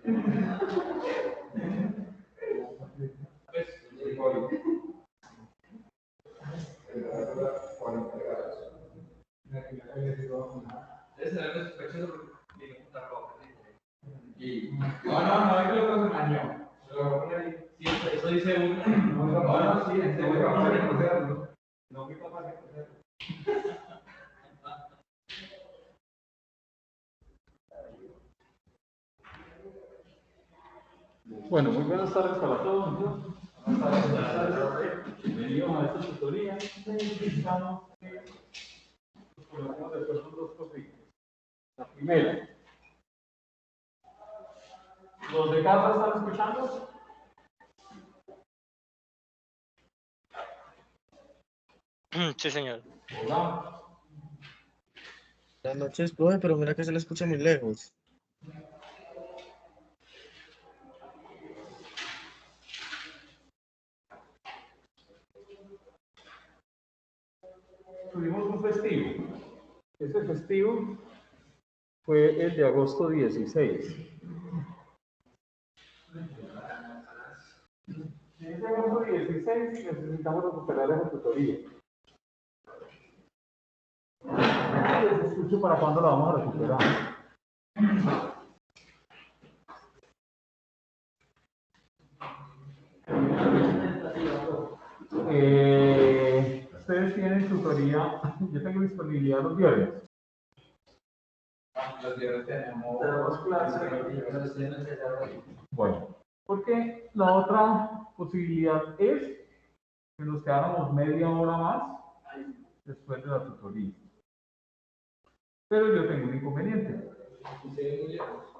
No, es que lo otro se dañó. Sí, eso dice uno. No, sí, en serio, vamos a recogerlo. No fui capaz de recogerlo. Bueno, muy buenas tardes para todos. Buenas tardes. Bienvenidos a esta tutoría. Necesitamos que nos pongamos de acuerdo en dos cositas. La primera, ¿los de casa están escuchando? Sí, señor. Hola. Buenas noches, profe, pero mira que se le escucha muy lejos. Tuvimos un festivo. Ese festivo fue el de agosto 16. En ese agosto 16 necesitamos recuperar esa tutoría. Les escucho para cuándo la vamos a recuperar. Ustedes tienen tutoría, yo tengo disponibilidad los viernes. Los viernes tenemos clases. Bueno, porque la otra posibilidad es que nos quedáramos media hora más después de la tutoría. Pero yo tengo un inconveniente.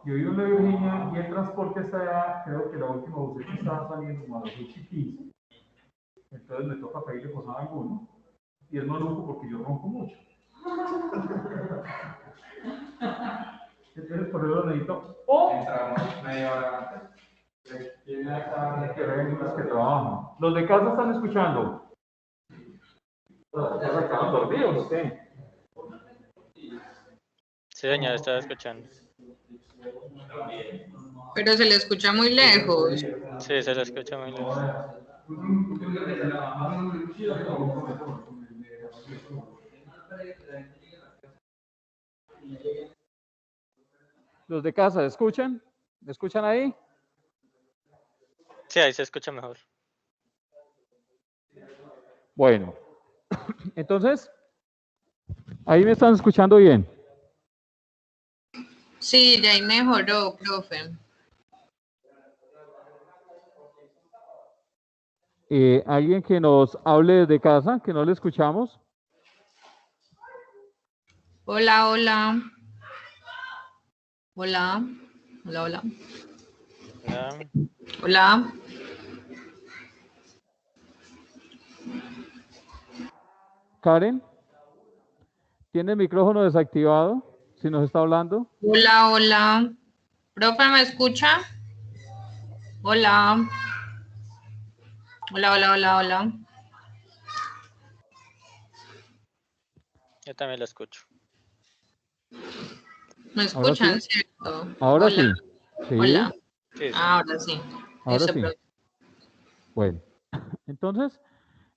Yo vivo en la Virginia y el transporte está allá, creo que la última buseta estaba saliendo como a las 8:15. Entonces me toca pedirle posada a alguno. Y es maluco porque yo ronco mucho. Entonces por eso necesito. O entramos media hora antes. Tiene acá que ven los que trabajan. Los de casa están escuchando. ¿Ya se acaban dormidos o qué? Sí, señor, estaba escuchando. Pero se le escucha muy lejos. Sí, se lo escucha muy lejos. Los de casa, ¿escuchan? ¿Me escuchan ahí? Sí, ahí se escucha mejor. Bueno, entonces, ahí me están escuchando bien. Sí, ya ahí mejoró, profe. Alguien que nos hable desde casa, que no le escuchamos. Hola, hola. Hola. Hola, hola. Hola. Hola. Karen, ¿tiene el micrófono desactivado? Si nos está hablando. Hola, hola. Profe, ¿me escucha? Hola. Hola, hola, hola, hola. Yo también lo escucho. ¿Me Ahora sí. escuchan, cierto? Ahora Hola. sí. Sí. Hola. Sí, sí. Ahora sí. Ahora Eso, sí. profe. Bueno, entonces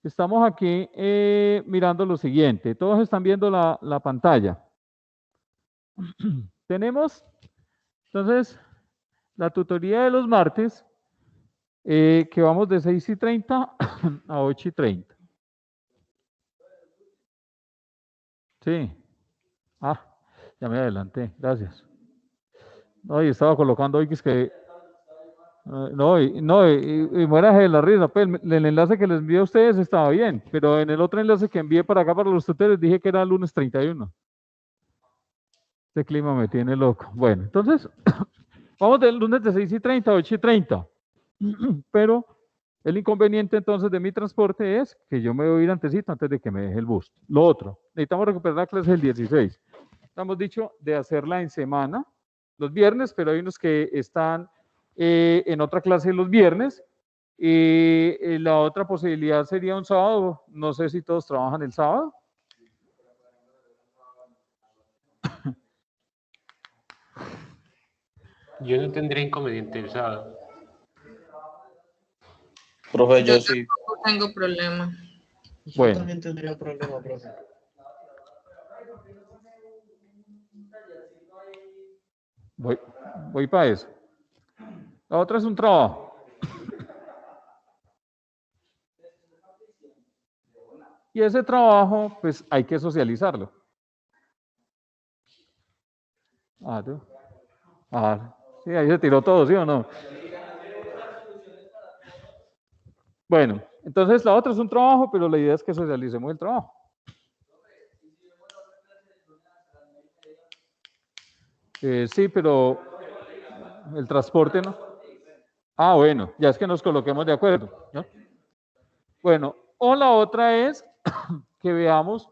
estamos aquí mirando lo siguiente. Todos están viendo la pantalla. Tenemos, entonces, la tutoría de los martes, que vamos de 6:30 a 8:30. Sí. Ah, ya me adelanté, gracias. No, y estaba colocando hoy que es que... No, y muéranse de la risa, pues el enlace que les envié a ustedes estaba bien, pero en el otro enlace que envié para acá para los tutores dije que era el lunes 31. Este clima me tiene loco. Bueno, entonces, vamos del lunes de 6:30 a 8:30. Pero el inconveniente entonces de mi transporte es que yo me voy a ir antesito antes de que me deje el bus. Lo otro, necesitamos recuperar la clase del 16. Hemos dicho de hacerla en semana, los viernes, pero hay unos que están en otra clase los viernes. Y la otra posibilidad sería un sábado. No sé si todos trabajan el sábado. Yo no tendría inconveniente el sábado. Profe, Yo yo sí. No tengo problema. Yo Bueno. también tendría problema, profe. Voy para eso. La otra es un trabajo. Y ese trabajo, pues hay que socializarlo. Sí, ahí se tiró todo, ¿sí o no? Bueno, entonces la otra es un trabajo, pero la idea es que socialicemos el trabajo. Sí, pero el transporte no. Ah, bueno, ya es que nos coloquemos de acuerdo, ¿no? Bueno, o la otra es que veamos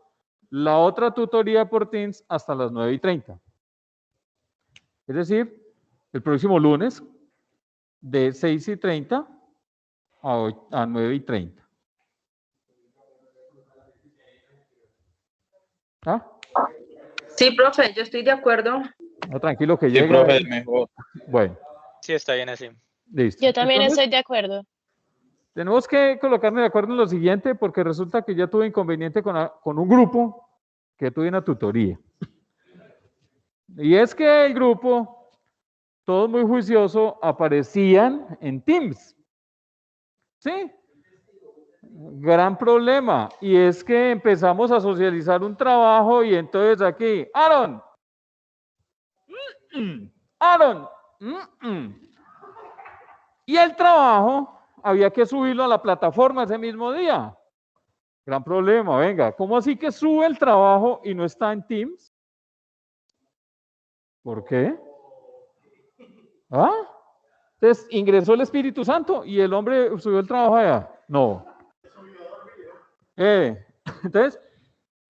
la otra tutoría por Teams hasta las 9:30. Es decir, el próximo lunes de 6:30 a 9:30. ¿Ah? Sí, profe, yo estoy de acuerdo. No, tranquilo que Sí, llega. profe, mejor. Bueno, Sí, está bien así. listo. Yo también Entonces, estoy de acuerdo. tenemos que colocarnos de acuerdo en lo siguiente, porque resulta que ya tuve inconveniente con un grupo que tuve una tutoría. Y es que el grupo, todos muy juicioso, aparecían en Teams. ¿Sí? Gran problema. Y es que empezamos a socializar un trabajo y entonces aquí, Aaron. Aaron. Y el trabajo había que subirlo a la plataforma ese mismo día. Gran problema, venga. ¿Cómo así que sube el trabajo y no está en Teams? ¿Por qué? ¿Ah? Entonces ingresó el Espíritu Santo y el hombre subió el trabajo allá. No. Entonces,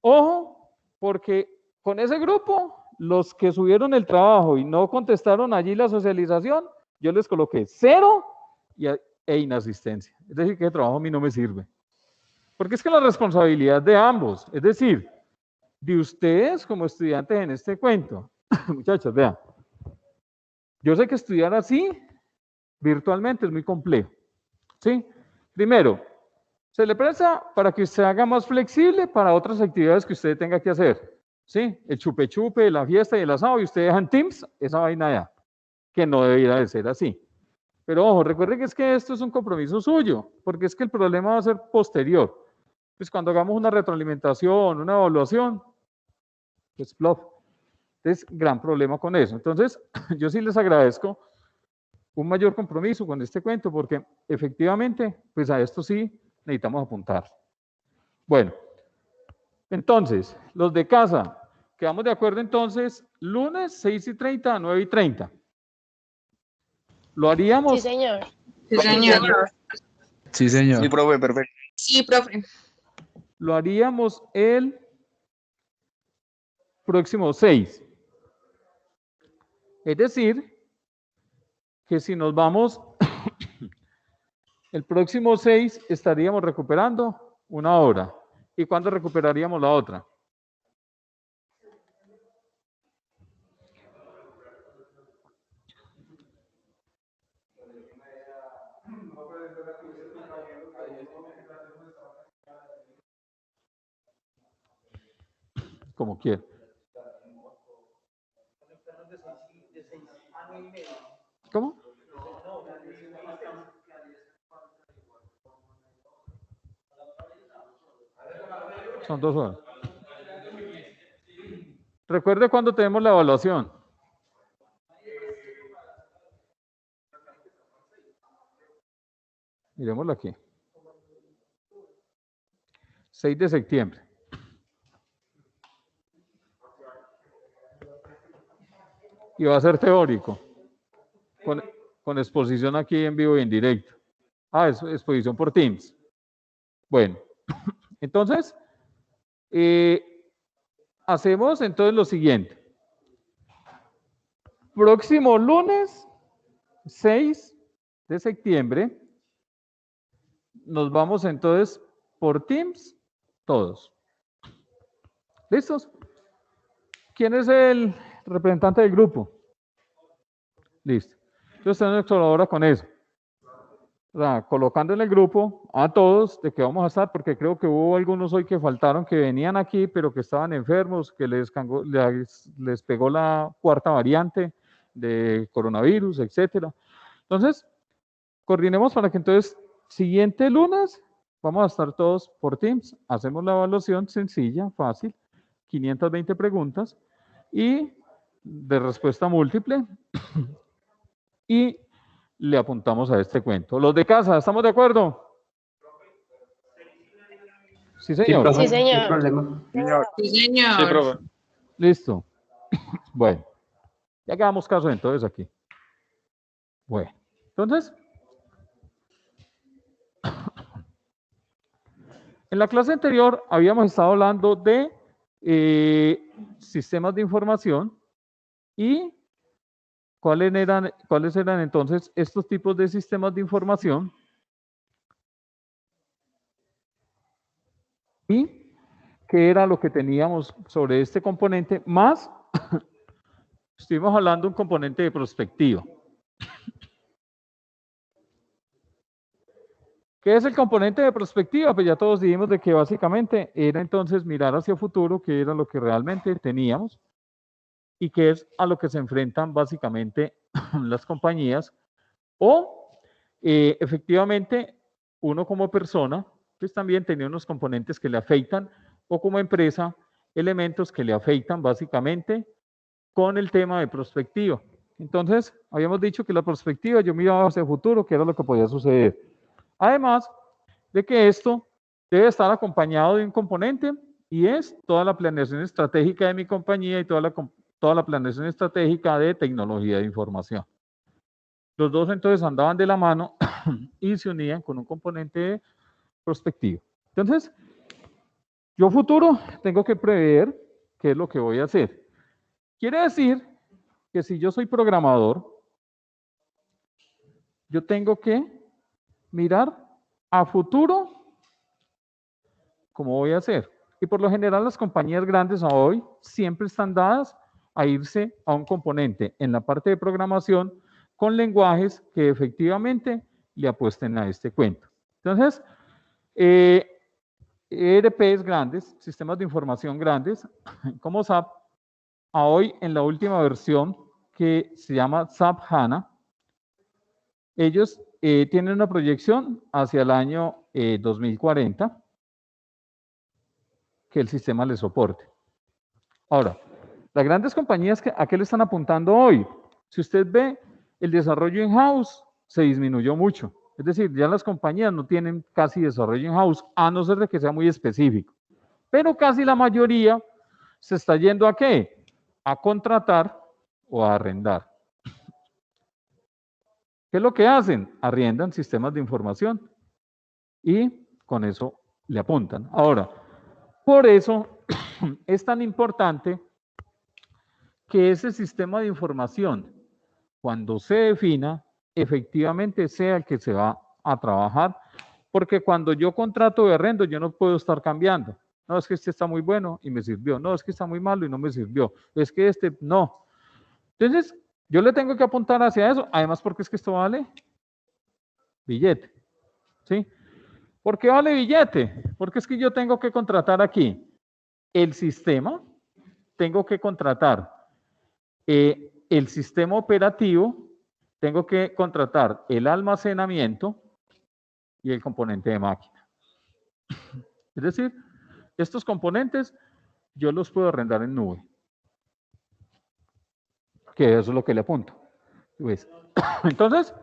ojo, porque con ese grupo, los que subieron el trabajo y no contestaron allí la socialización, yo les coloqué 0 e inasistencia. Es decir, que el trabajo a mí no me sirve. Porque es que la responsabilidad de ambos, es decir, de ustedes como estudiantes en este cuento. Muchachos, vean. Yo sé que estudiar así virtualmente es muy complejo. ¿Sí? Primero, se le presta para que usted haga más flexible para otras actividades que usted tenga que hacer. ¿Sí? El chupe-chupe, la fiesta y el asado, y usted deja en Teams esa vaina ya, que no debería de ser así. Pero ojo, recuerde que es que esto es un compromiso suyo, porque es que el problema va a ser posterior. Pues cuando hagamos una retroalimentación, una evaluación, pues plop. Entonces, gran problema con eso. Entonces, yo sí les agradezco un mayor compromiso con este cuento, porque efectivamente, pues a esto sí necesitamos apuntar. Bueno, entonces, los de casa, quedamos de acuerdo entonces, lunes 6:30 a 9:30. Lo haríamos. Sí, señor. Sí, señor. Sí, señor. Sí, profe, perfecto. Sí, profe. Lo haríamos el próximo 6. Es decir, que si nos vamos el próximo 6 estaríamos recuperando 1 hora. ¿Y cuándo recuperaríamos la otra? Como quiera. ¿Cómo? Son 2 horas. Recuerde cuándo tenemos la evaluación. Miremoslo aquí. 6 de septiembre. Y va a ser teórico. Con exposición aquí en vivo y en directo. Es exposición por Teams. Bueno, entonces, hacemos entonces lo siguiente. Próximo lunes 6 de septiembre, nos vamos entonces por Teams, todos. ¿Listos? ¿Quién es el representante del grupo? Listo. Entonces tenemos ahora con eso. O sea, colocando en el grupo a todos de que vamos a estar, porque creo que hubo algunos hoy que faltaron, que venían aquí, pero que estaban enfermos, que les pegó la cuarta variante de coronavirus, etcétera. Entonces, coordinemos para que entonces, siguiente lunes, vamos a estar todos por Teams, hacemos la evaluación sencilla, fácil, 520 preguntas y de respuesta múltiple y le apuntamos a este cuento. Los de casa, ¿estamos de acuerdo? Sí, Sí, señor. profe, Sí, no hay señor. problema. Sí, Sí, señor. profe. Listo. Bueno, ya quedamos caso entonces aquí. Bueno, entonces, en la clase anterior habíamos estado hablando de sistemas de información y cuáles eran entonces estos tipos de sistemas de información y qué era lo que teníamos sobre este componente, más estuvimos hablando de un componente de prospectiva. ¿Qué es el componente de prospectiva? Pues ya todos dijimos de que básicamente era entonces mirar hacia el futuro, que era lo que realmente teníamos y que es a lo que se enfrentan básicamente las compañías o efectivamente uno como persona pues también tenía unos componentes que le afectan o como empresa elementos que le afectan básicamente con el tema de prospectiva. Entonces habíamos dicho que la prospectiva yo miraba hacia el futuro, que era lo que podía suceder. Además de que esto debe estar acompañado de un componente y es toda la planeación estratégica de mi compañía y toda la planeación estratégica de tecnología de información. Los dos entonces andaban de la mano y se unían con un componente prospectivo. Entonces, yo futuro tengo que prever qué es lo que voy a hacer. Quiere decir que si yo soy programador, yo tengo que mirar a futuro cómo voy a hacer. Y por lo general las compañías grandes hoy siempre están dadas a irse a un componente en la parte de programación con lenguajes que efectivamente le apuesten a este cuento. Entonces, ERPs grandes, sistemas de información grandes, como SAP, a hoy en la última versión que se llama SAP HANA, ellos tienen una proyección hacia el año 2040 que el sistema les soporte. Ahora, las grandes compañías, ¿a qué le están apuntando hoy? Si usted ve, el desarrollo in-house se disminuyó mucho. Es decir, ya las compañías no tienen casi desarrollo in-house, a no ser de que sea muy específico. Pero casi la mayoría se está yendo ¿a qué? A contratar o a arrendar. ¿Qué es lo que hacen? Arriendan sistemas de información y con eso le apuntan. Ahora, por eso es tan importante que ese sistema de información, cuando se defina, efectivamente sea el que se va a trabajar, porque cuando yo contrato de arrendo, yo no puedo estar cambiando. No, es que este está muy bueno y me sirvió. No, es que está muy malo y no me sirvió. Es que este, no. Entonces, yo le tengo que apuntar hacia eso, además porque es que esto vale billete. ¿Sí? ¿Por qué vale billete? Porque es que yo tengo que contratar aquí el sistema, tengo que contratar el sistema operativo, tengo que contratar el almacenamiento y el componente de máquina. Es decir, estos componentes yo los puedo arrendar en nube. Que eso es lo que le apunto. ¿Ves? Entonces,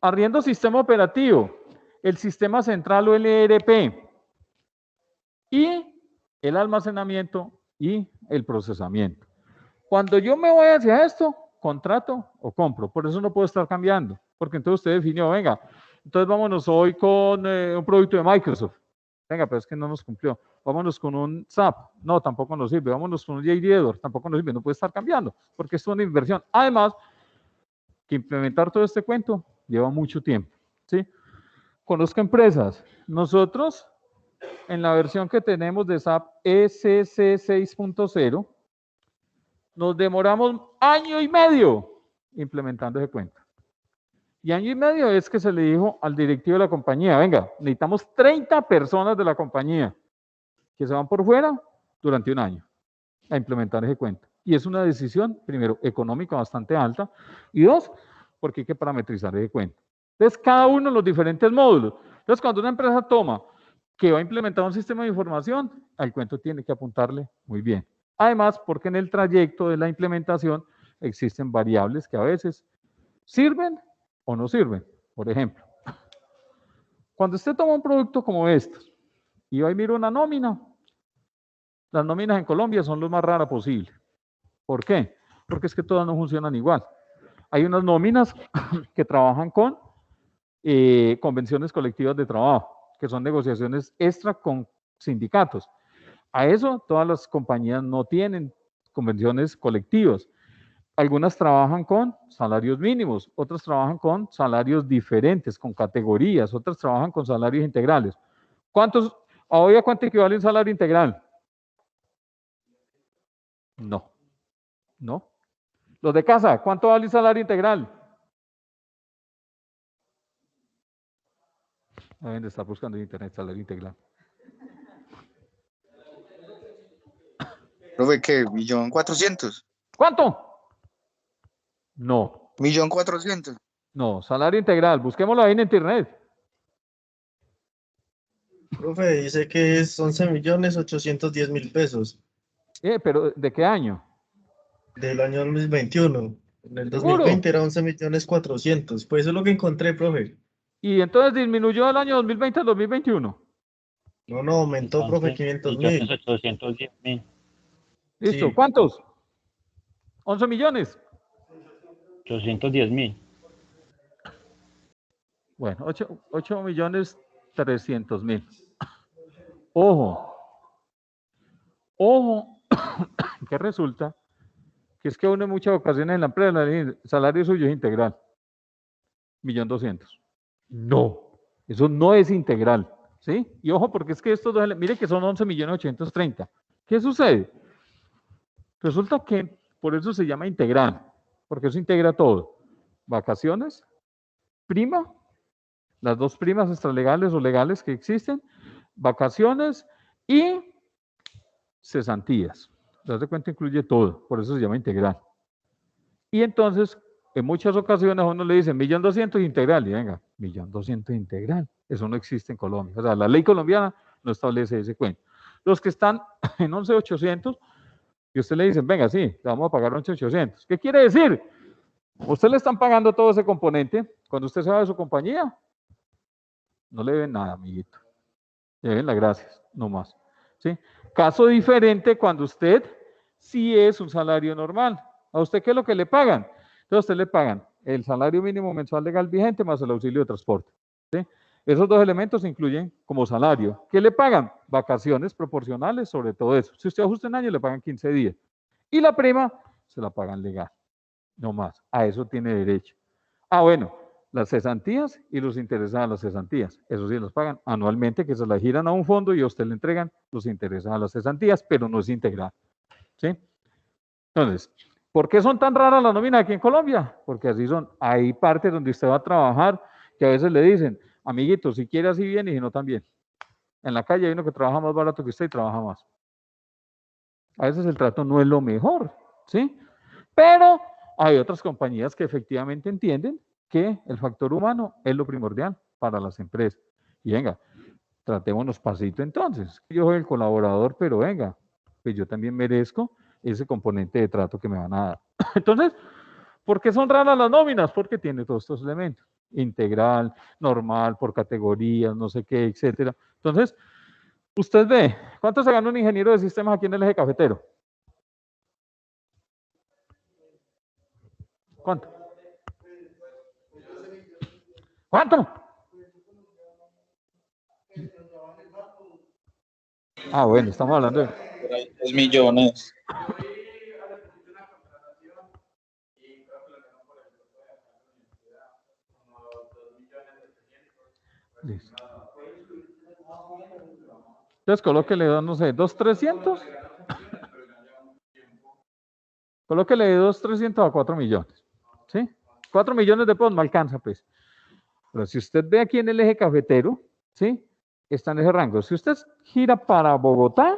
arriendo sistema operativo, el sistema central o el ERP y el almacenamiento y el procesamiento. Cuando yo me voy hacia esto, contrato o compro. Por eso no puedo estar cambiando, porque entonces usted definió, venga, entonces vámonos hoy con un producto de Microsoft. Venga, pero es que no nos cumplió. Vámonos con un SAP. No, tampoco nos sirve. Vámonos con un JD Edwards. Tampoco nos sirve. No puede estar cambiando, porque esto es una inversión. Además, que implementar todo este cuento lleva mucho tiempo. ¿Sí? Conozco empresas. Nosotros, en la versión que tenemos de SAP ECC 6.0, nos demoramos 1 año y medio implementando ese cuento. Y año y medio es que se le dijo al directivo de la compañía, venga, necesitamos 30 personas de la compañía que se van por fuera durante un año a implementar ese cuento. Y es una decisión, primero, económica bastante alta, y dos, porque hay que parametrizar ese cuento. Entonces, cada uno de los diferentes módulos. Entonces, cuando una empresa toma que va a implementar un sistema de información, al cuento tiene que apuntarle muy bien. Además, porque en el trayecto de la implementación existen variables que a veces sirven o no sirven. Por ejemplo, cuando usted toma un producto como estos y va y mira una nómina, las nóminas en Colombia son lo más raras posible. ¿Por qué? Porque es que todas no funcionan igual. Hay unas nóminas que trabajan con convenciones colectivas de trabajo, que son negociaciones extra con sindicatos. A eso todas las compañías no tienen convenciones colectivas. Algunas trabajan con salarios mínimos, otras trabajan con salarios diferentes, con categorías, otras trabajan con salarios integrales. ¿Hoy a cuánto equivale un salario integral? No. ¿No? Los de casa, ¿cuánto vale el salario integral? Deben de estar buscando en internet salario integral. Profe, ¿qué? ¿1.400.000? ¿Cuánto? No. 1.400.000. No, salario integral. Busquémoslo ahí en internet. Profe, dice que es 11.810.000 pesos Pero ¿de qué año? del año 2021. En el ¿Seguro? 2020 era 11.400.000. Pues eso es lo que encontré, profe. Y entonces disminuyó del año 2020 al 2021. No, aumentó, profe, 500.000. 810.000. Listo. Sí. ¿Cuántos? 11 millones. 810.000. Bueno, 8.300.000. Ojo. Ojo, que resulta que es que uno en muchas ocasiones en la empresa el salario suyo es integral. 1.200.000. No, eso no es integral, ¿sí? Y ojo, porque es que estos dos, mire que son 11.830.000. ¿Qué sucede? Resulta que por eso se llama integral, porque eso integra todo. Vacaciones, prima, las dos primas extralegales o legales que existen, vacaciones y cesantías. ¿Te das cuenta? Incluye todo, por eso se llama integral. Y entonces, en muchas ocasiones a uno le dicen 1.200.000 integral, y venga, 1.200.000 integral. Eso no existe en Colombia. O sea, la ley colombiana no establece ese cuento. Los que están en 11.800, y usted le dicen, venga, sí, le vamos a pagar 11.800. ¿Qué quiere decir? Usted le están pagando todo ese componente. Cuando usted se va de su compañía, no le deben nada, amiguito. Le deben las gracias, no más. ¿Sí? Caso diferente cuando usted sí es un salario normal. ¿A usted qué es lo que le pagan? Entonces, a usted le pagan el salario mínimo mensual legal vigente más el auxilio de transporte. ¿Sí? Esos dos elementos se incluyen como salario. ¿Qué le pagan? Vacaciones proporcionales sobre todo eso. Si usted ajusta un año, le pagan 15 días. Y la prima, se la pagan legal. No más. A eso tiene derecho. Ah, bueno, las cesantías y los intereses a las cesantías. Eso sí los pagan anualmente, que se la giran a un fondo y a usted le entregan los intereses a las cesantías, pero no es integral. ¿Sí? Entonces, ¿por qué son tan raras las nóminas aquí en Colombia? Porque así son. Hay partes donde usted va a trabajar que a veces le dicen, amiguito, si quiere así bien y si no también. En la calle hay uno que trabaja más barato que usted y trabaja más. A veces el trato no es lo mejor, ¿sí? Pero hay otras compañías que efectivamente entienden que el factor humano es lo primordial para las empresas. Y venga, tratémonos pasito entonces. Yo soy el colaborador, pero venga, pues yo también merezco ese componente de trato que me van a dar. Entonces, ¿por qué son raras las nóminas? Porque tiene todos estos elementos. Integral, normal, por categorías, no sé qué, etcétera. Entonces, usted ve, ¿cuánto se gana un ingeniero de sistemas aquí en el eje cafetero? ¿Cuánto? ¿Cuánto? Ah, bueno, estamos hablando de... 2 millones. Listo. Entonces, colóquele, no sé, 2.300. Colóquele de 2.300 a 4 millones. ¿Sí? 4 millones de pesos no alcanza, pues. Pero si usted ve aquí en el eje cafetero, ¿sí? Está en ese rango. Si usted gira para Bogotá,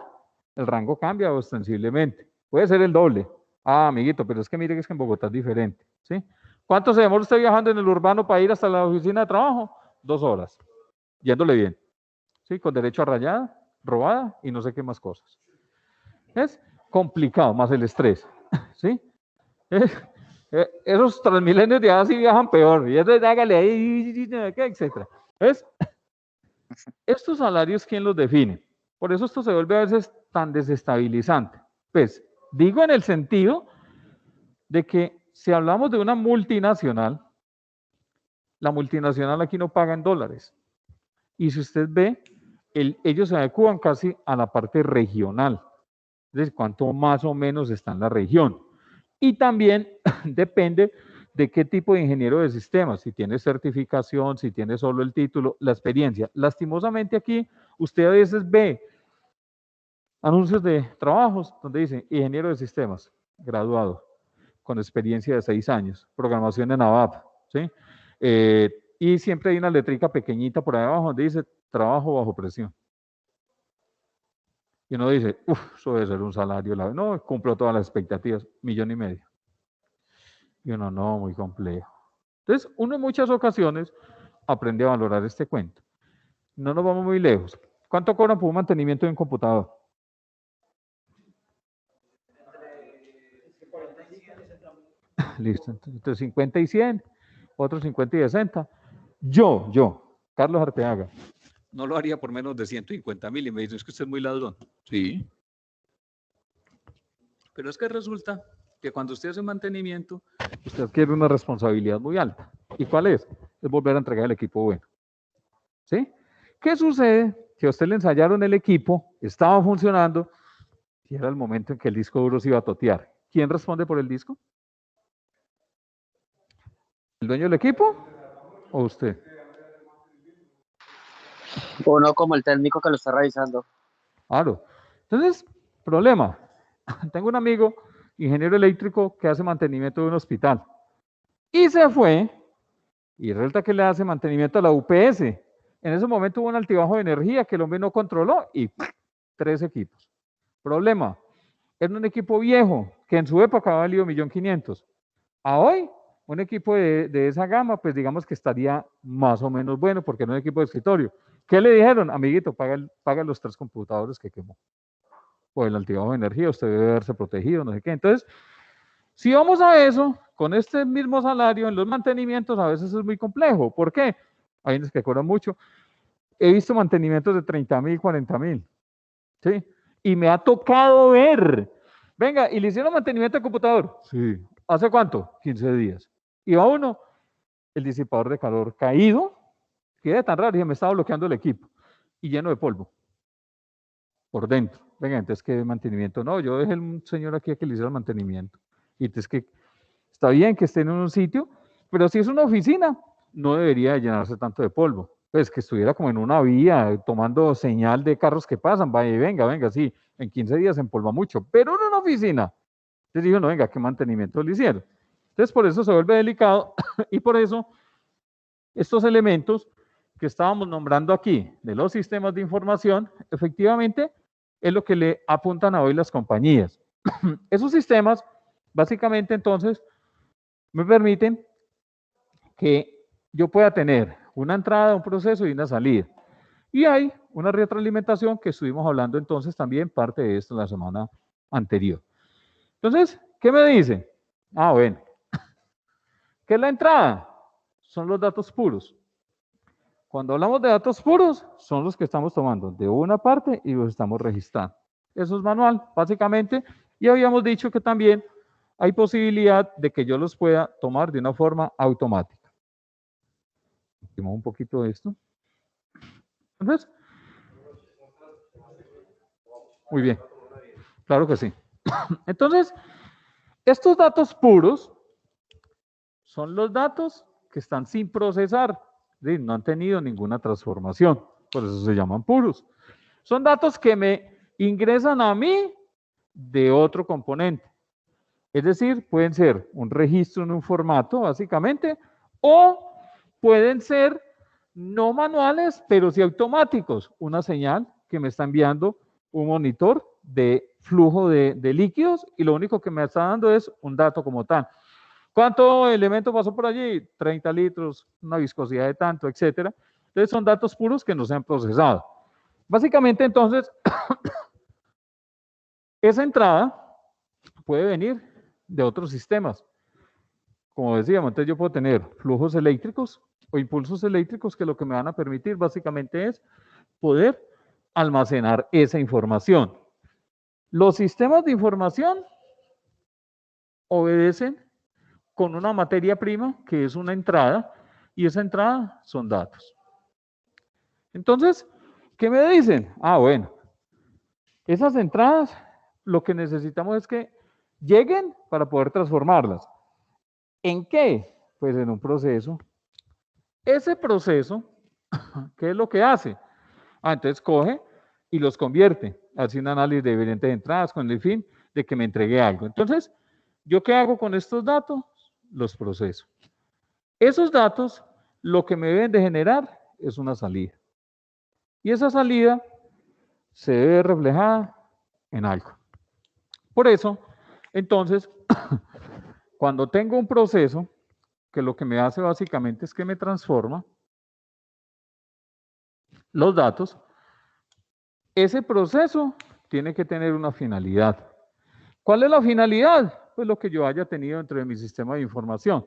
el rango cambia ostensiblemente. Puede ser el doble. Ah, amiguito, pero es que mire que es que en Bogotá es diferente, ¿sí? ¿Cuánto se demora usted viajando en el urbano para ir hasta la oficina de trabajo? 2 horas, yéndole bien, ¿sí? Con derecho a rayada, robada y no sé qué más cosas. Es complicado, más el estrés, ¿sí? Esos transmilenios de ahora sí viajan peor, y entonces hágale ahí, etcétera. ¿Ves? Estos salarios, ¿quién los define? Por eso esto se vuelve a veces tan desestabilizante. Pues, digo en el sentido de que si hablamos de una multinacional, la multinacional aquí no paga en dólares. Y si usted ve, ellos se adecuan casi a la parte regional. Es decir, cuánto más o menos está en la región. Y también depende de qué tipo de ingeniero de sistemas, si tiene certificación, si tiene solo el título, la experiencia. Lastimosamente aquí usted a veces ve anuncios de trabajos donde dice ingeniero de sistemas, graduado, con experiencia de 6 años, programación en ABAP, ¿sí? Y siempre hay una letrica pequeñita por ahí abajo donde dice trabajo bajo presión. Y uno dice, eso debe ser un salario. No, cumplo todas las expectativas, 1,5 millones. Y uno, no, muy complejo. Entonces, uno en muchas ocasiones aprende a valorar este cuento. No nos vamos muy lejos. ¿Cuánto cobran por un mantenimiento de un computador? Listo, entre 50 y 100, otros 50 y 60. Yo, Carlos Arteaga, no lo haría por menos de 150,000 y me dicen, es que usted es muy ladrón. Sí. Pero es que resulta que cuando usted hace mantenimiento, usted adquiere una responsabilidad muy alta. ¿Y cuál es? Es volver a entregar el equipo bueno. ¿Sí? ¿Qué sucede? Que a usted le ensayaron el equipo, estaba funcionando, y era el momento en que el disco duro se iba a totear. ¿Quién responde por el disco? ¿El dueño del equipo o usted? Uno como el técnico que lo está revisando. Claro. Entonces, problema. Tengo un amigo, ingeniero eléctrico, que hace mantenimiento de un hospital. Y se fue, y resulta que le hace mantenimiento a la UPS. En ese momento hubo un altibajo de energía que el hombre no controló y 3 equipos. Problema. Era un equipo viejo, que en su época había valido 1.500.000. A hoy, un equipo de esa gama, pues digamos que estaría más o menos bueno, porque era un equipo de escritorio. ¿Qué le dijeron? Amiguito, paga los 3 computadores que quemó. Por el altibajo de energía, usted debe haberse protegido, no sé qué. Entonces, si vamos a eso, con este mismo salario en los mantenimientos, a veces es muy complejo. ¿Por qué? Hay unos que cobran mucho. He visto mantenimientos de 30,000, 40,000. ¿Sí? Y me ha tocado ver. Venga, ¿y le hicieron mantenimiento de computador? Sí. ¿Hace cuánto? 15 días. Y va uno, el disipador de calor caído, que es tan raro, y me estaba bloqueando el equipo, y lleno de polvo por dentro. Venga, entonces, ¿qué mantenimiento? No, yo dejé un señor aquí a que le hiciera el mantenimiento. Y entonces, que está bien que estén en un sitio, pero si es una oficina, no debería de llenarse tanto de polvo. Pues que estuviera como en una vía, tomando señal de carros que pasan, vaya y venga, sí, en 15 días se empolva mucho, pero en una oficina. Entonces dijo, no, venga, ¿qué mantenimiento le hicieron? Entonces, por eso se vuelve delicado y por eso estos elementos que estábamos nombrando aquí de los sistemas de información, efectivamente, es lo que le apuntan a hoy las compañías. Esos sistemas, básicamente, entonces, me permiten que yo pueda tener una entrada, un proceso y una salida. Y hay una retroalimentación que estuvimos hablando entonces también, parte de esto la semana anterior. Entonces, ¿qué me dice? Ah, bueno. ¿Qué es la entrada? Son los datos puros. Cuando hablamos de datos puros, son los que estamos tomando de una parte y los estamos registrando. Eso es manual, básicamente. Y habíamos dicho que también hay posibilidad de que yo los pueda tomar de una forma automática. Un poquito de esto. Entonces, muy bien. Claro que sí. Entonces, estos datos puros son los datos que están sin procesar, ¿sí? No han tenido ninguna transformación, por eso se llaman puros. Son datos que me ingresan a mí de otro componente. Es decir, pueden ser un registro en un formato, básicamente, o pueden ser no manuales, pero sí automáticos. Una señal que me está enviando un monitor de flujo de líquidos y lo único que me está dando es un dato como tal. ¿Cuánto elemento pasó por allí? 30 litros, una viscosidad de tanto, etcétera. Entonces son datos puros que no se han procesado. Básicamente, entonces, esa entrada puede venir de otros sistemas. Como decíamos, entonces yo puedo tener flujos eléctricos o impulsos eléctricos que lo que me van a permitir básicamente es poder almacenar esa información. Los sistemas de información obedecen con una materia prima que es una entrada y esa entrada son datos. Entonces, ¿qué me dicen? Ah, bueno, esas entradas lo que necesitamos es que lleguen para poder transformarlas. ¿En qué? Pues en un proceso. Ese proceso, ¿qué es lo que hace? Ah, entonces coge y los convierte. Hace un análisis de diferentes entradas con el fin de que me entregue algo. Entonces, ¿yo qué hago con estos datos? Los proceso. Esos datos, lo que me deben de generar es una salida. Y esa salida se debe ver reflejada en algo. Por eso, entonces, cuando tengo un proceso, que lo que me hace básicamente es que me transforma los datos, ese proceso tiene que tener una finalidad. ¿Cuál es la finalidad? Pues lo que yo haya tenido dentro de mi sistema de información.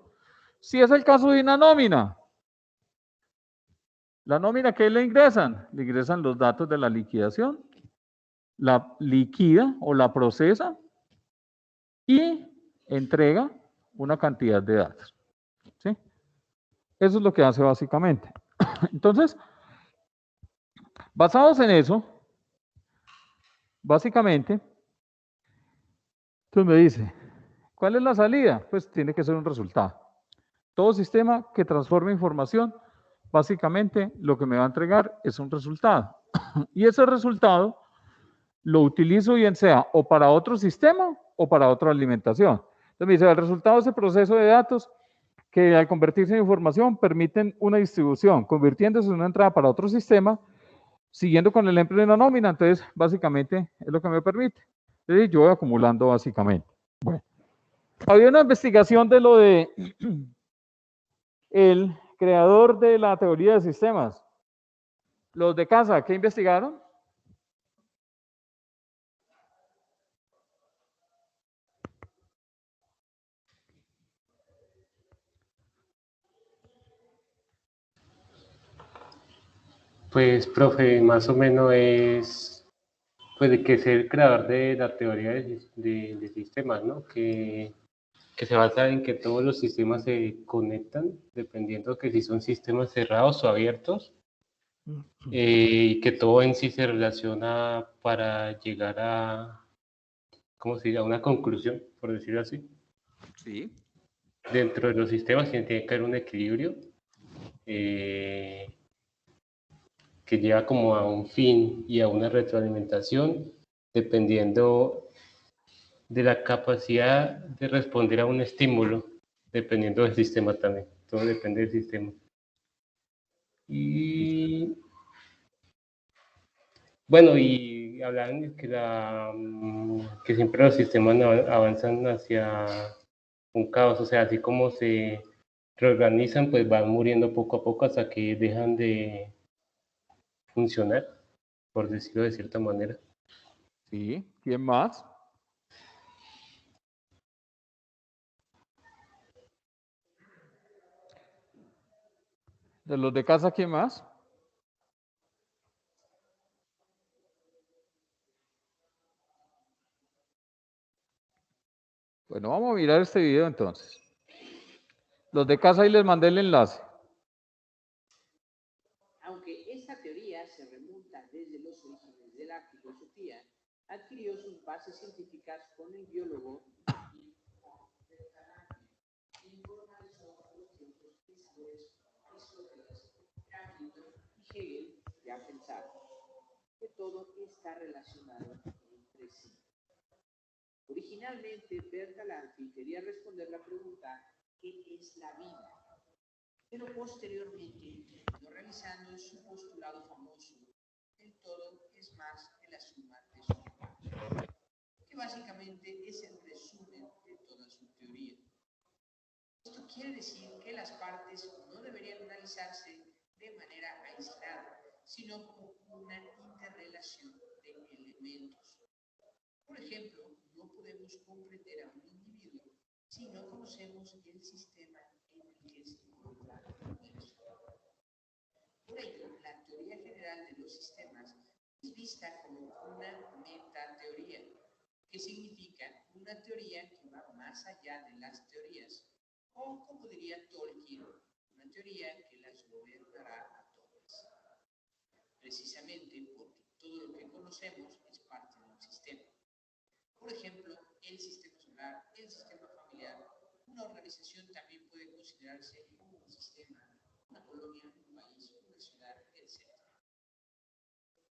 Si es el caso de una nómina, la nómina que le ingresan los datos de la liquidación, la liquida o la procesa y entrega una cantidad de datos. ¿Sí? Eso es lo que hace básicamente. Entonces, basados en eso, básicamente, entonces me dice, ¿cuál es la salida? Pues tiene que ser un resultado. Todo sistema que transforme información, básicamente lo que me va a entregar es un resultado. Y ese resultado lo utilizo bien sea o para otro sistema o para otra alimentación. Entonces me dice, el resultado de ese proceso de datos que al convertirse en información permiten una distribución, convirtiéndose en una entrada para otro sistema, siguiendo con el ejemplo de una nómina. Entonces, básicamente es lo que me permite. Entonces, yo voy acumulando básicamente. Bueno, había una investigación de lo de el creador de la teoría de sistemas. Los de casa, ¿qué investigaron? Pues, profe, más o menos es, pues, de que es el creador de la teoría de sistemas, ¿no? Que se basa en que todos los sistemas se conectan, dependiendo que si son sistemas cerrados o abiertos, y que todo en sí se relaciona para llegar a, ¿cómo se dice? A una conclusión, por decirlo así. Sí. Dentro de los sistemas tiene que haber un equilibrio que lleva como a un fin y a una retroalimentación, dependiendo de la capacidad de responder a un estímulo, dependiendo del sistema también. Todo depende del sistema. Y bueno, y hablan de que siempre los sistemas avanzan hacia un caos, o sea, así como se reorganizan, pues van muriendo poco a poco hasta que dejan de funcionar, por decirlo de cierta manera. Sí, ¿quién más? De los de casa, ¿quién más? Bueno, vamos a mirar este video entonces. Los de casa ahí les mandé el enlace. Aunque esta teoría se remonta desde los orígenes de la filosofía, adquirió sus bases científicas con el biólogo y formalizó los tiempos pensadores Aristóteles, Heráclito y Hegel ya pensaron que todo está relacionado entre sí. Originalmente, Bertalanffy quería responder la pregunta ¿qué es la vida? Pero posteriormente terminó realizando su postulado famoso el todo es más que la suma de sus partes, que básicamente es el resumen de toda su teoría. Esto quiere decir que las partes no deberían analizarse de manera aislada, sino como una interrelación de elementos. Por ejemplo, no podemos comprender a un individuo si no conocemos el sistema en el que se encuentra inmerso. Por ello, la teoría general de los sistemas es vista como una metateoría, que significa una teoría que va más allá de las teorías, o como diría Tolkien, una teoría que las gobernará a todas. Precisamente porque todo lo que conocemos es parte de un sistema. Por ejemplo, el sistema solar, el sistema familiar. Una organización también puede considerarse como un sistema, una colonia, un país, una ciudad, etc.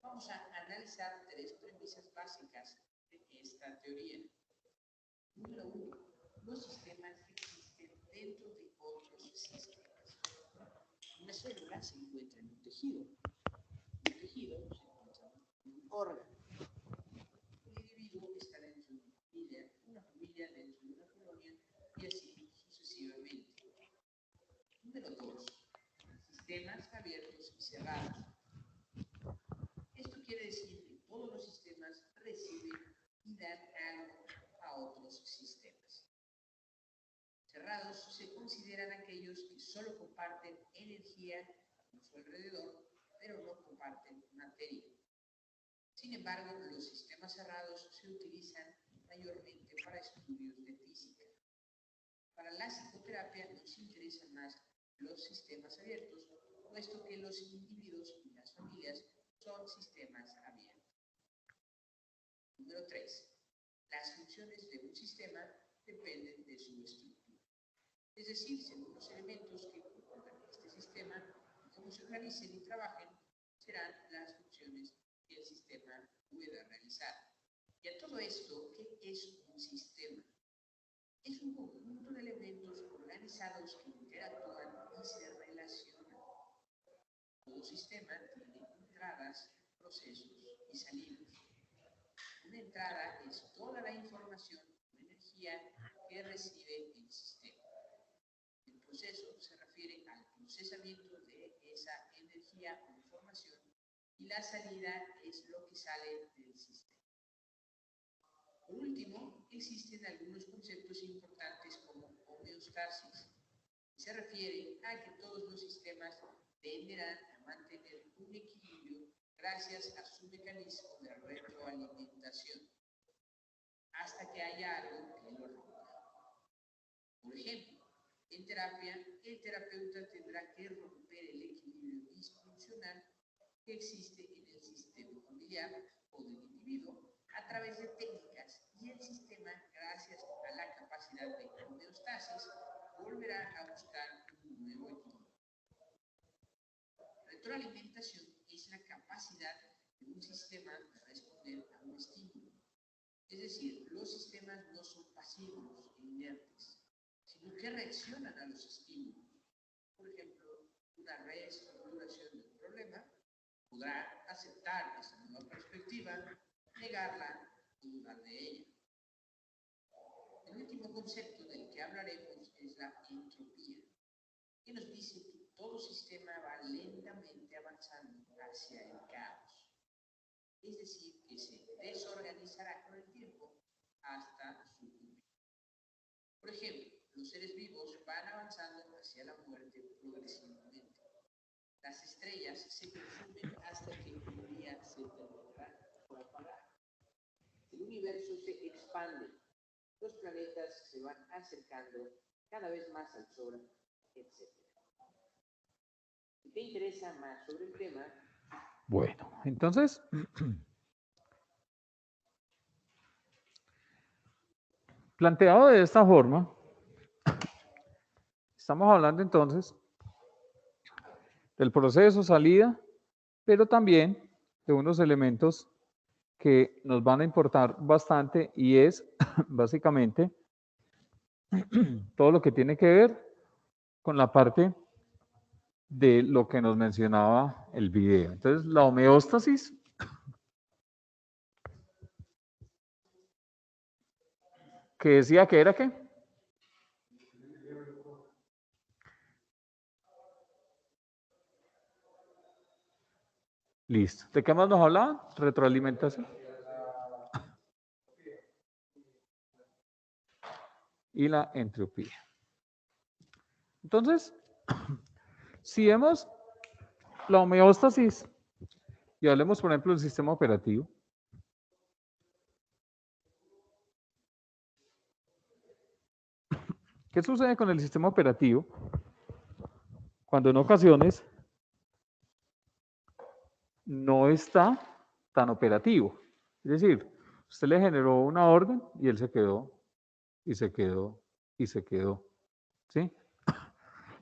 Vamos a analizar tres premisas básicas de esta teoría. Número 1. Los sistemas existen dentro de otros sistemas. Una célula se encuentra en un tejido. Un tejido se encuentra en un órgano. Un individuo está dentro de una familia dentro de una colonia y así sucesivamente. Número 2. Sistemas abiertos y cerrados. Esto quiere decir que todos los sistemas reciben y dan algo a otros sistemas. Cerrados se consideran aquellos que solo comparten energía a su alrededor, pero no comparten materia. Sin embargo, los sistemas cerrados se utilizan mayormente para estudios de física. Para la psicoterapia nos interesan más los sistemas abiertos, puesto que los individuos y las familias son sistemas abiertos. Número 3. Las funciones de un sistema dependen de su estructura. Es decir, según los elementos que compongan este sistema, cómo se organicen y trabajen, serán las funciones que el sistema pueda realizar. Y a todo esto, ¿qué es un sistema? Es un conjunto de elementos organizados que interactúan y se relacionan. Todo sistema tiene entradas, procesos y salidas. Una entrada es toda la información o energía que recibe el sistema. El proceso se refiere al procesamiento de esa energía o información y la salida es lo que sale del sistema. Por último, existen algunos conceptos importantes como homeostasis. Se refiere a que todos los sistemas tenderán a mantener un equilibrio gracias a su mecanismo de retroalimentación, hasta que haya algo que lo rompa. Por ejemplo, en terapia, el terapeuta tendrá que romper el equilibrio disfuncional que existe en el sistema familiar o del individuo a través de técnicas, y el sistema, gracias a la capacidad de homeostasis, volverá a buscar un nuevo equilibrio. Retroalimentación es la capacidad de un sistema de responder a un estímulo. Es decir, los sistemas no son pasivos e inertes, sino que reaccionan a los estímulos. Por ejemplo, una reestructuración de un problema podrá aceptar esa nueva perspectiva, negarla o dudar de ella. El último concepto del que hablaremos es la entropía, que nos dice que todo sistema va lentamente avanzando hacia el caos. Es decir, que se desorganizará con el tiempo hasta sucumbir. Por ejemplo, los seres vivos van avanzando hacia la muerte progresivamente. Las estrellas se consumen hasta que un día se terminarán por apagar. El universo se expande. Los planetas se van acercando cada vez más al Sol, etc. Si te interesa más sobre el tema... Bueno, entonces, planteado de esta forma, estamos hablando entonces del proceso salida, pero también de unos elementos que nos van a importar bastante y es básicamente todo lo que tiene que ver con la parte de lo que nos mencionaba el video. Entonces, la homeostasis que decía que era ¿qué? Listo. ¿De qué más nos hablaban? Retroalimentación. Y la entropía. Entonces, si vemos la homeostasis y hablemos, por ejemplo, del sistema operativo, ¿qué sucede con el sistema operativo? Cuando en ocasiones no está tan operativo. Es decir, usted le generó una orden y él se quedó, y se quedó, y se quedó. ¿Sí?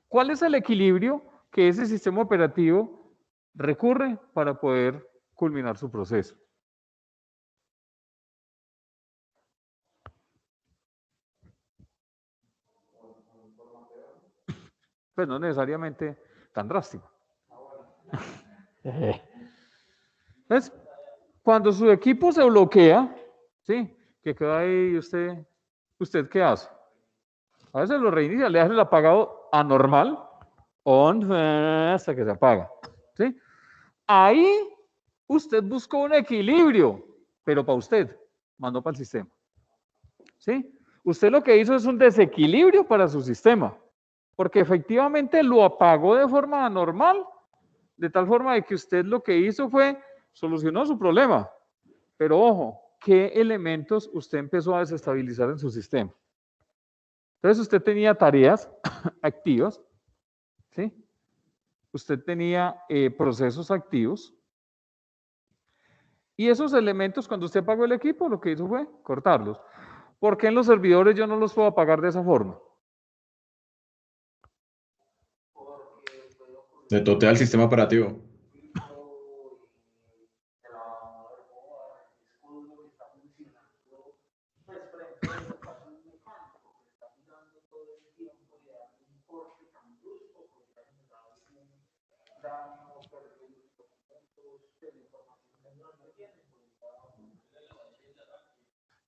¿Cuál es el equilibrio que ese sistema operativo recurre para poder culminar su proceso? Pues no necesariamente tan drástico. Entonces, cuando su equipo se bloquea, ¿sí? Que queda ahí, ¿usted qué hace? A veces lo reinicia, le hace el apagado anormal, on, hasta que se apaga. ¿Sí? Ahí usted buscó un equilibrio, pero para usted, mandó para el sistema. ¿Sí? Usted lo que hizo es un desequilibrio para su sistema, porque efectivamente lo apagó de forma anormal, de tal forma de que usted lo que hizo fue solucionó su problema. Pero ojo, ¿qué elementos usted empezó a desestabilizar en su sistema? Entonces usted tenía tareas activas, ¿sí? Usted tenía procesos activos. Y esos elementos, cuando usted apagó el equipo, lo que hizo fue cortarlos. ¿Por qué en los servidores yo no los puedo apagar de esa forma? De total el sistema operativo.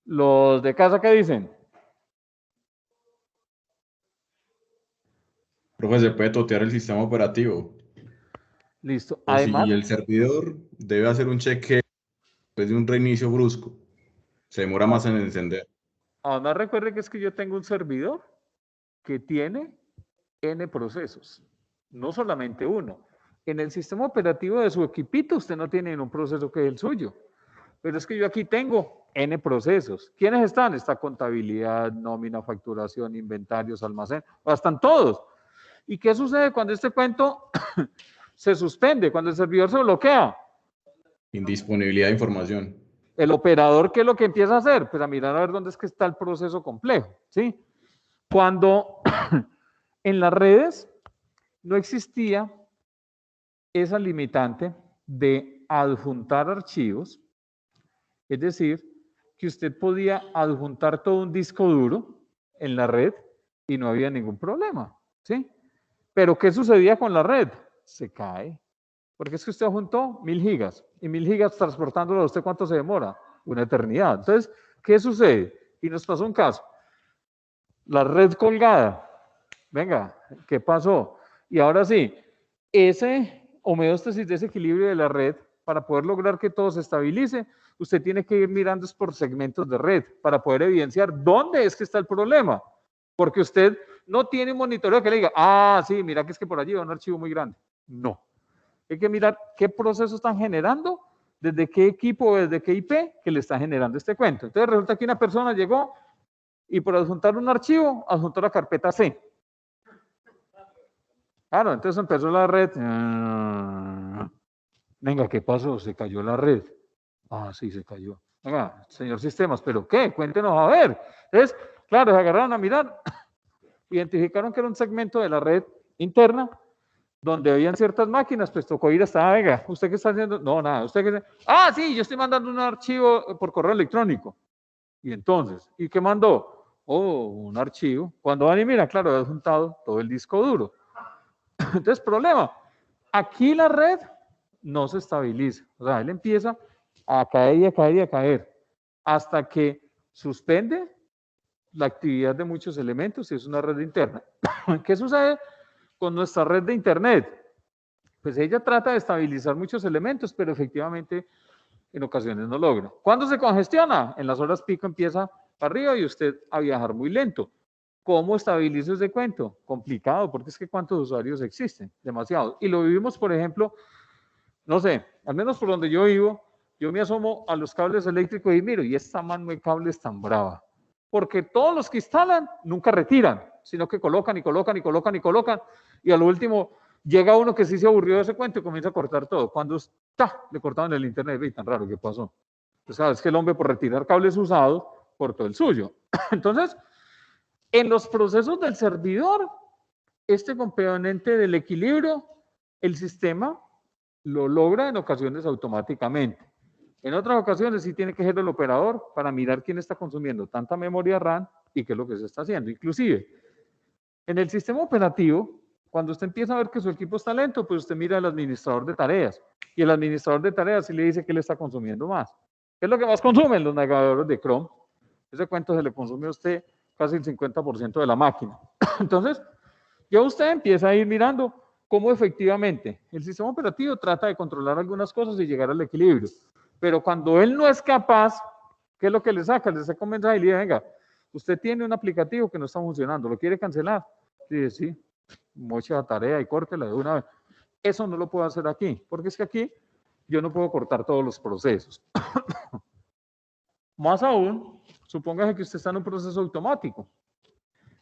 Los de casa, ¿qué dicen? Profe, se puede totear el sistema operativo. Listo. O Además, si el servidor debe hacer un cheque después de un reinicio brusco, se demora más en encender. además recuerde que es que yo tengo un servidor que tiene N procesos, no solamente uno. En el sistema operativo de su equipito usted no tiene un proceso que es el suyo, pero es que yo aquí tengo N procesos. ¿Quiénes están? Está contabilidad, nómina, facturación, inventarios, almacén, están todos. ¿Y qué sucede cuando este cuento se suspende, cuando el servidor se bloquea? Indisponibilidad de información. El operador, ¿qué es lo que empieza a hacer? Pues a mirar a ver dónde es que está el proceso complejo, ¿sí? Cuando en las redes no existía esa limitante de adjuntar archivos, es decir, que usted podía adjuntar todo un disco duro en la red y no había ningún problema, ¿sí? Pero ¿qué sucedía con la red? Se cae. Porque es que usted adjuntó 1000 gigas y 1000 gigas transportándolo a usted, ¿cuánto se demora? Una eternidad. Entonces, ¿qué sucede? Y nos pasó un caso. La red colgada. Venga, ¿qué pasó? Y ahora sí, ese homeostasis, ese equilibrio de la red, para poder lograr que todo se estabilice, usted tiene que ir mirando por segmentos de red para poder evidenciar dónde es que está el problema. Porque usted no tiene un monitoreo que le diga, ah, sí, mira que es que por allí va un archivo muy grande. No. Hay que mirar qué procesos están generando, desde qué equipo o desde qué IP que le está generando este cuento. Entonces resulta que una persona llegó y por adjuntar un archivo, adjuntó la carpeta C. Claro, entonces empezó la red. Venga, ¿qué pasó? Se cayó la red. Ah, sí, se cayó. Venga, señor Sistemas, ¿pero qué? Cuéntenos a ver. Entonces, claro, se agarraron a mirar, identificaron que era un segmento de la red interna donde habían ciertas máquinas, pues tocó ir hasta, venga, ¿usted qué está haciendo? No, nada, ¿usted qué? Sí, yo estoy mandando un archivo por correo electrónico. Y entonces, ¿y qué mandó? Un archivo. Cuando van y miran, claro, ha juntado todo el disco duro. Entonces, problema. Aquí la red no se estabiliza. O sea, él empieza a caer y a caer y a caer hasta que suspende la actividad de muchos elementos y es una red interna. ¿Qué sucede con nuestra red de Internet? Pues ella trata de estabilizar muchos elementos, pero efectivamente en ocasiones no logra. ¿Cuándo se congestiona? En las horas pico empieza para arriba y usted a viajar muy lento. ¿Cómo estabilizo ese cuento? Complicado, porque es que ¿cuántos usuarios existen? Demasiados. Y lo vivimos, por ejemplo, no sé, al menos por donde yo vivo, yo me asomo a los cables eléctricos y miro, y esta mano de cables tan brava. Porque todos los que instalan nunca retiran, sino que colocan y colocan y colocan y colocan, y a lo último llega uno que sí se aburrió de ese cuento y comienza a cortar todo. Cuando le cortaban el internet, y tan raro, ¿qué pasó? Pues sabes que el hombre por retirar cables usados cortó el suyo. Entonces, en los procesos del servidor, este componente del equilibrio, el sistema lo logra en ocasiones automáticamente. En otras ocasiones sí tiene que ser el operador para mirar quién está consumiendo tanta memoria RAM y qué es lo que se está haciendo. Inclusive, en el sistema operativo, cuando usted empieza a ver que su equipo está lento, pues usted mira al administrador de tareas. Y el administrador de tareas sí le dice que le está consumiendo más. ¿Qué es lo que más consumen? Los navegadores de Chrome. Ese cuento se le consume a usted casi el 50% de la máquina. Entonces, ya usted empieza a ir mirando cómo efectivamente el sistema operativo trata de controlar algunas cosas y llegar al equilibrio. Pero cuando él no es capaz, ¿qué es lo que le saca? Le saca un mensaje y le dice, venga, usted tiene un aplicativo que no está funcionando, ¿lo quiere cancelar? Sí, sí, moche la tarea y córtela de una vez. Eso no lo puedo hacer aquí, porque es que aquí yo no puedo cortar todos los procesos. Más aún, supóngase que usted está en un proceso automático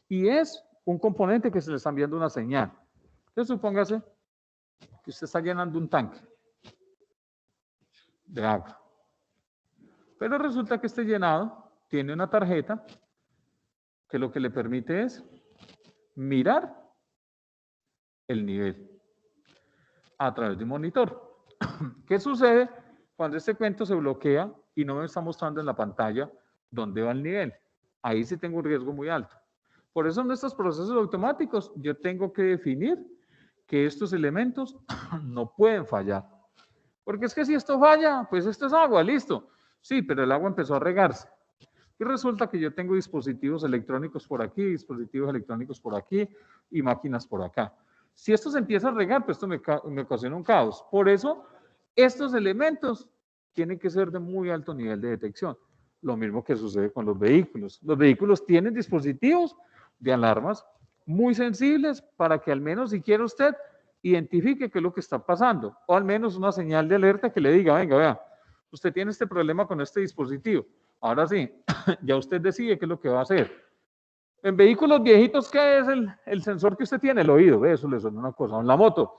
y es un componente que se le está enviando una señal. Entonces, supóngase que usted está llenando un tanque de agua. Pero resulta que este llenado tiene una tarjeta que lo que le permite es mirar el nivel a través de un monitor. ¿Qué sucede cuando este cuento se bloquea y no me está mostrando en la pantalla dónde va el nivel? Ahí sí tengo un riesgo muy alto. Por eso en estos procesos automáticos yo tengo que definir que estos elementos no pueden fallar. Porque es que si esto falla, pues esto es agua, listo. Sí, pero el agua empezó a regarse. Y resulta que yo tengo dispositivos electrónicos por aquí, dispositivos electrónicos por aquí y máquinas por acá. Si esto se empieza a regar, pues esto me ocasiona un caos. Por eso, estos elementos tienen que ser de muy alto nivel de detección. Lo mismo que sucede con los vehículos. Los vehículos tienen dispositivos de alarmas muy sensibles para que al menos si quiere usted identifique qué es lo que está pasando, o al menos una señal de alerta que le diga, venga, vea, usted tiene este problema con este dispositivo. Ahora sí, ya usted decide qué es lo que va a hacer. En vehículos viejitos, ¿qué es el sensor que usted tiene? El oído, eso le suena una cosa. En la moto,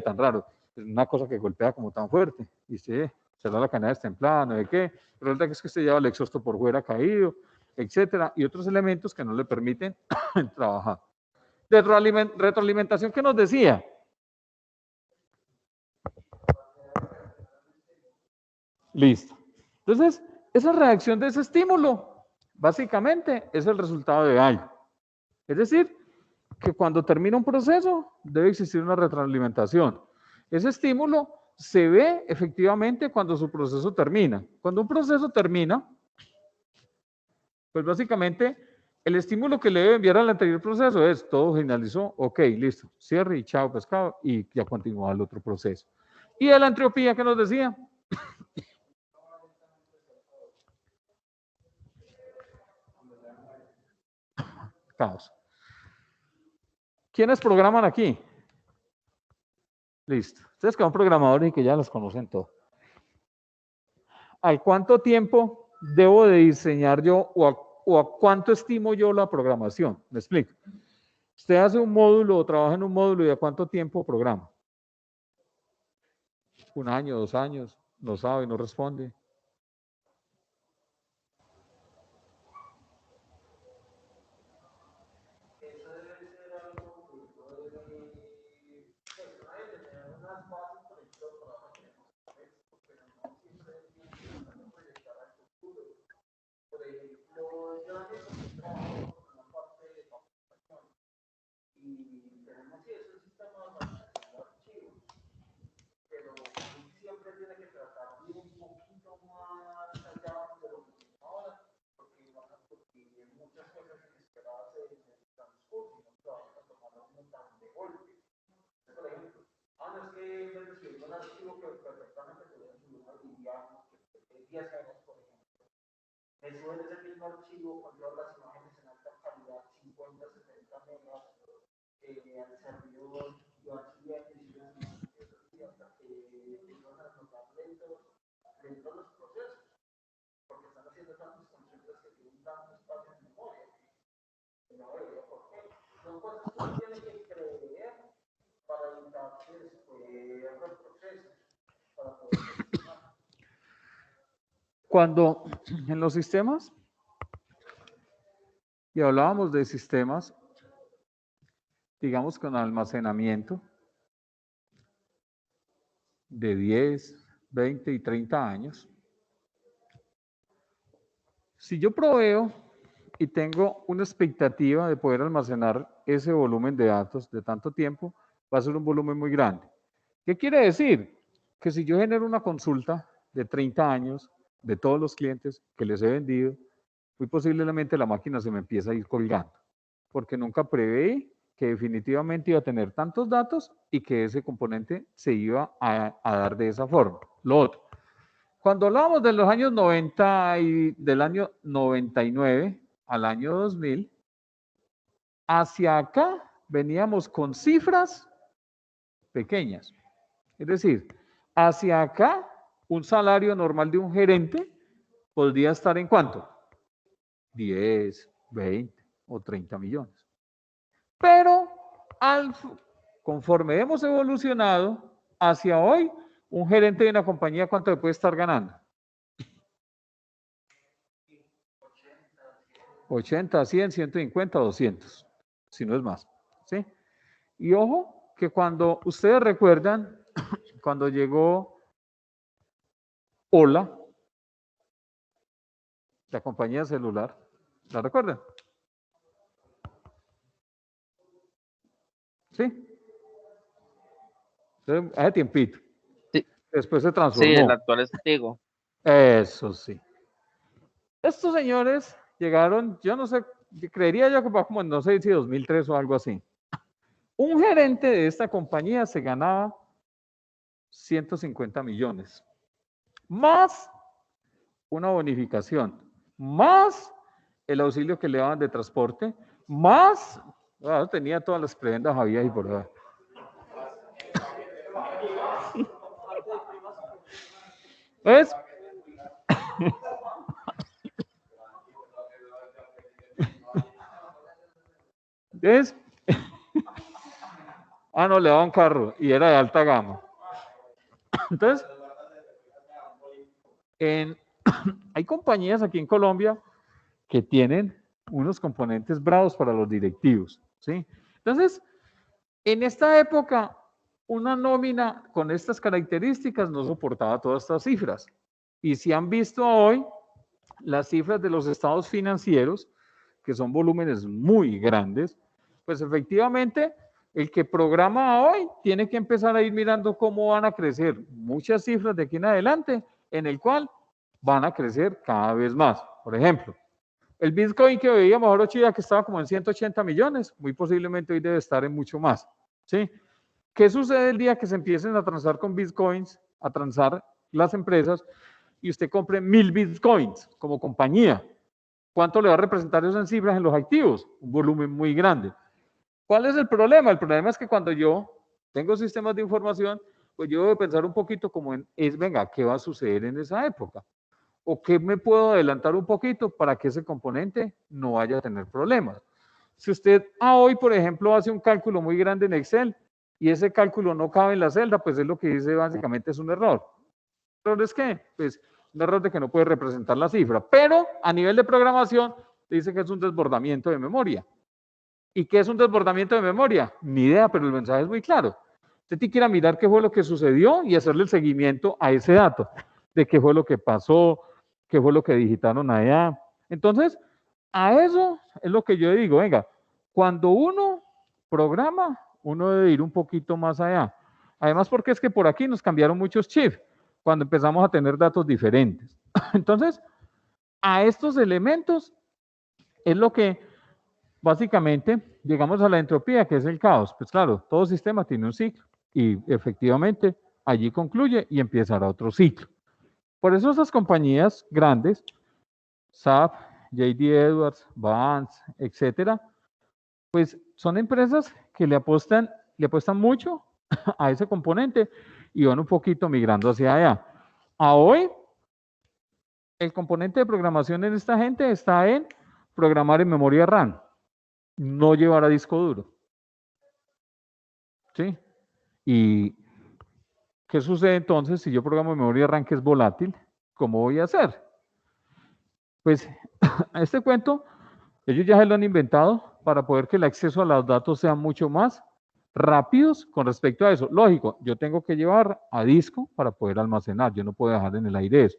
tan raro, es una cosa que golpea como tan fuerte. Y será la cadena destemplada, no sé qué. Pero resulta que es que usted lleva el exhausto por fuera caído, etcétera, y otros elementos que no le permiten trabajar. De retroalimentación, ¿qué nos decía? Listo. Entonces, esa reacción de ese estímulo, básicamente, es el resultado de algo. Es decir, que cuando termina un proceso, debe existir una retroalimentación. Ese estímulo se ve efectivamente cuando su proceso termina. Cuando un proceso termina, pues básicamente el estímulo que le debe enviar al anterior proceso es todo finalizó, ok, listo, cierre y chao pescado y ya continúa el otro proceso. ¿Y de la entropía que nos decía? Caos. ¿Quiénes programan aquí? Listo. Ustedes que son programadores y que ya los conocen todo. ¿Al cuánto tiempo debo de diseñar yo o a cuánto estimo yo la programación? Me explico. Usted hace un módulo o trabaja en un módulo y ¿a cuánto tiempo programa? 1 año, 2 años, no sabe, no responde. 10 genes, por ejemplo. Me suben ese mismo archivo con todas las imágenes en alta calidad, 50, 70 megas, al servidor, lo archivan y siguen hasta que empiezan a notar lentos los procesos, porque están haciendo tantas consultas que tienen tanto espacio en memoria. No veo por qué. Son cosas que uno tiene que prever para evitar que se pierdan procesos, para poder gestionar. Cuando en los sistemas, y hablábamos de sistemas, digamos con almacenamiento de 10, 20 y 30 años, si yo proveo y tengo una expectativa de poder almacenar ese volumen de datos de tanto tiempo, va a ser un volumen muy grande. ¿Qué quiere decir? Que si yo genero una consulta de 30 años de todos los clientes que les he vendido, muy posiblemente la máquina se me empieza a ir colgando, porque nunca preveí que definitivamente iba a tener tantos datos y que ese componente se iba a dar de esa forma. Lo otro, cuando hablábamos de los años 90 y del año 99 al año 2000, hacia acá veníamos con cifras pequeñas. Es decir, hacia acá un salario normal de un gerente podría estar en ¿cuánto? 10, 20 o 30 millones. Pero conforme hemos evolucionado hacia hoy, un gerente de una compañía, ¿cuánto le puede estar ganando? 80, 100, 150, 200, si no es más. ¿Sí? Y ojo, que cuando ustedes recuerdan, cuando llegó Hola, la compañía celular, ¿la recuerdan? ¿Sí? Hace tiempito. Sí. Después se transformó. Sí, el actual es Tigo. Eso sí. Estos señores llegaron, yo no sé, creería yo que fue como en, no sé si 2003 o algo así. Un gerente de esta compañía se ganaba 150 millones, más una bonificación, más el auxilio que le daban de transporte, más, tenía todas las prebendas había y por ahí. ¿Ves? ¿Ves? No, le daba un carro y era de alta gama. Entonces, hay compañías aquí en Colombia que tienen unos componentes bravos para los directivos, ¿sí? Entonces, en esta época, una nómina con estas características no soportaba todas estas cifras. Y si han visto hoy las cifras de los estados financieros, que son volúmenes muy grandes, pues efectivamente el que programa hoy tiene que empezar a ir mirando cómo van a crecer muchas cifras de aquí en adelante, en el cual van a crecer cada vez más. Por ejemplo, el Bitcoin que veíamos ahora, Chida, que estaba como en 180 millones, muy posiblemente hoy debe estar en mucho más. ¿Sí? ¿Qué sucede el día que se empiecen a transar con Bitcoins, a transar las empresas, y usted compre 1000 Bitcoins como compañía? ¿Cuánto le va a representar eso en cifras en los activos? Un volumen muy grande. ¿Cuál es el problema? El problema es que cuando yo tengo sistemas de información, pues yo debo pensar un poquito como venga, ¿qué va a suceder en esa época? ¿O qué me puedo adelantar un poquito para que ese componente no vaya a tener problemas? Si usted hoy, por ejemplo, hace un cálculo muy grande en Excel y ese cálculo no cabe en la celda, pues es lo que dice básicamente es un error. ¿Error es qué? Pues un error de que no puede representar la cifra, pero a nivel de programación dice que es un desbordamiento de memoria. ¿Y qué es un desbordamiento de memoria? Ni idea, pero el mensaje es muy claro. Usted tiene que ir a mirar qué fue lo que sucedió y hacerle el seguimiento a ese dato, de qué fue lo que pasó, qué fue lo que digitaron allá. Entonces, a eso es lo que yo digo, venga, cuando uno programa, uno debe ir un poquito más allá. Además, porque es que por aquí nos cambiaron muchos chips cuando empezamos a tener datos diferentes. Entonces, a estos elementos es lo que básicamente llegamos a la entropía, que es el caos. Pues claro, todo sistema tiene un ciclo y efectivamente allí concluye y empezará otro ciclo. Por eso esas compañías grandes, SAP, JD Edwards, Vance, etcétera, pues son empresas que le apuestan mucho a ese componente y van un poquito migrando hacia allá. A hoy, el componente de programación en esta gente está en programar en memoria RAM, no llevar a disco duro. ¿Sí? ¿Y qué sucede entonces si yo programo en memoria RAM que es volátil? ¿Cómo voy a hacer? Pues este cuento, ellos ya se lo han inventado para poder que el acceso a los datos sea mucho más rápidos con respecto a eso. Lógico, yo tengo que llevar a disco para poder almacenar, yo no puedo dejar en el aire eso.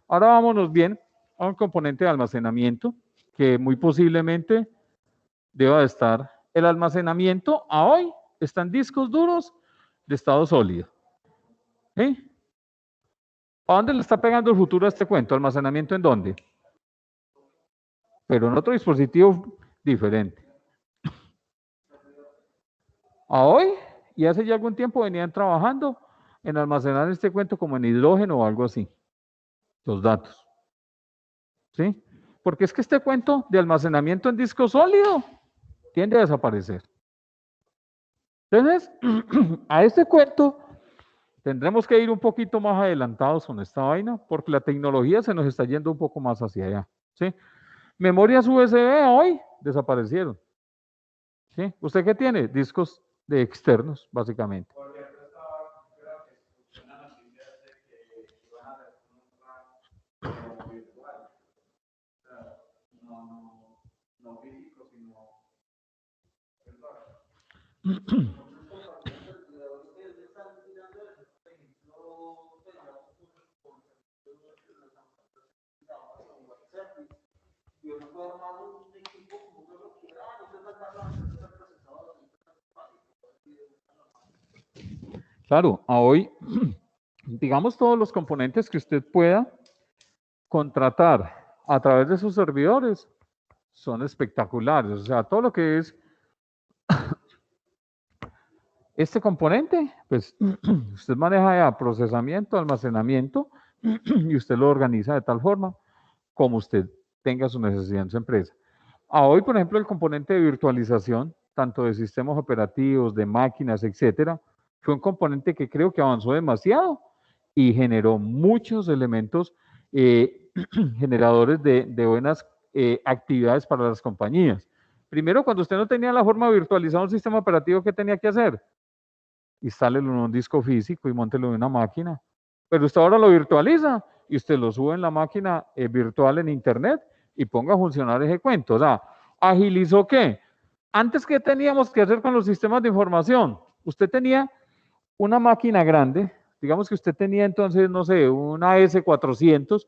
Ahora vámonos bien a un componente de almacenamiento que muy posiblemente deba de estar. El almacenamiento a hoy está en discos duros de estado sólido. ¿Sí? ¿A dónde le está pegando el futuro a este cuento? ¿Almacenamiento en dónde? Pero en otro dispositivo diferente. A hoy, y hace ya algún tiempo venían trabajando en almacenar este cuento como en hidrógeno o algo así. Los datos. ¿Sí? Porque es que este cuento de almacenamiento en disco sólido tiende a desaparecer. Entonces, a este cuento tendremos que ir un poquito más adelantados con esta vaina, porque la tecnología se nos está yendo un poco más hacia allá. ¿Sí? Memorias USB hoy desaparecieron. ¿Sí? ¿Usted qué tiene? Discos de externos, básicamente. Claro, a hoy, digamos, todos los componentes que usted pueda contratar a través de sus servidores son espectaculares. O sea, todo lo que es este componente, pues usted maneja ya procesamiento, almacenamiento y usted lo organiza de tal forma como usted tenga su necesidad en su empresa. A hoy, por ejemplo, el componente de virtualización, tanto de sistemas operativos, de máquinas, etcétera, fue un componente que creo que avanzó demasiado y generó muchos elementos generadores de buenas actividades para las compañías. Primero, cuando usted no tenía la forma de virtualizar un sistema operativo, ¿qué tenía que hacer? Instálelo en un disco físico y móntelo en una máquina. Pero usted ahora lo virtualiza y usted lo sube en la máquina virtual en internet y ponga a funcionar ese cuento. O sea, ¿agilizó qué? Antes, ¿qué teníamos que hacer con los sistemas de información? Usted tenía una máquina grande, digamos que usted tenía entonces, no sé, una S400,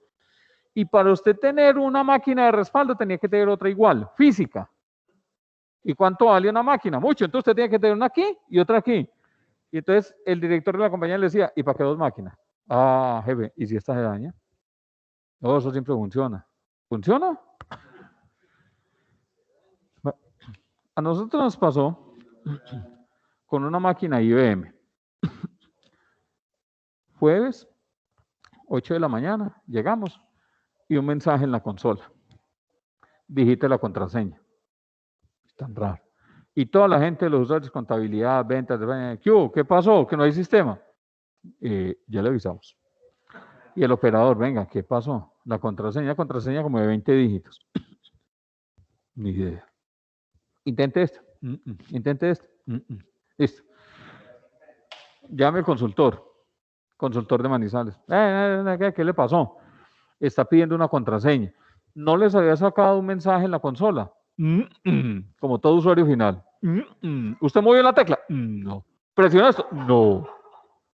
y para usted tener una máquina de respaldo tenía que tener otra igual, física. ¿Y cuánto vale una máquina? Mucho, entonces usted tiene que tener una aquí y otra aquí. Y entonces el director de la compañía le decía, ¿y para qué dos máquinas? Ah, jefe, ¿y si esta se daña? No, eso siempre funciona. ¿Funciona? A nosotros nos pasó con una máquina IBM. Jueves, 8 de la mañana, llegamos y un mensaje en la consola. Digite la contraseña. Es tan raro. Y toda la gente, los usuarios, contabilidad, ventas, ¿qué pasó? ¿Que no hay sistema? Ya le avisamos. Y el operador, venga, ¿qué pasó? La contraseña como de 20 dígitos. Ni idea. Intente esto. Intente esto. Listo. Llame al consultor de Manizales. ¿Qué le pasó? Está pidiendo una contraseña. ¿No les había sacado un mensaje en la consola? Como todo usuario final. ¿Usted movió la tecla? No. ¿Presionó esto? No.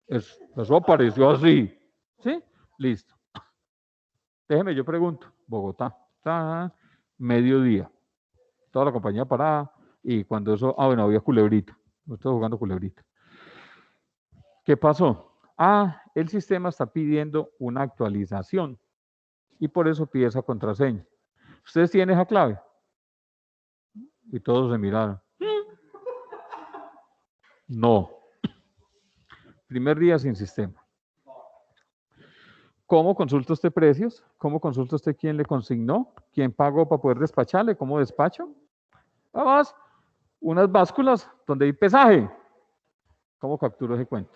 Eso apareció así. ¿Sí? Listo. Déjeme, yo pregunto. Bogotá. Mediodía. Toda la compañía parada. Y cuando eso... bueno, había culebrita. No estoy jugando culebrita. ¿Qué pasó? El sistema está pidiendo una actualización. Y por eso pide esa contraseña. ¿Ustedes tienen esa clave? Y todos se miraron. No. Primer día sin sistema. ¿Cómo consulta usted precios? ¿Cómo consulta usted quién le consignó? ¿Quién pagó para poder despacharle? ¿Cómo despacho? Además, unas básculas donde hay pesaje. ¿Cómo capturo ese cuento?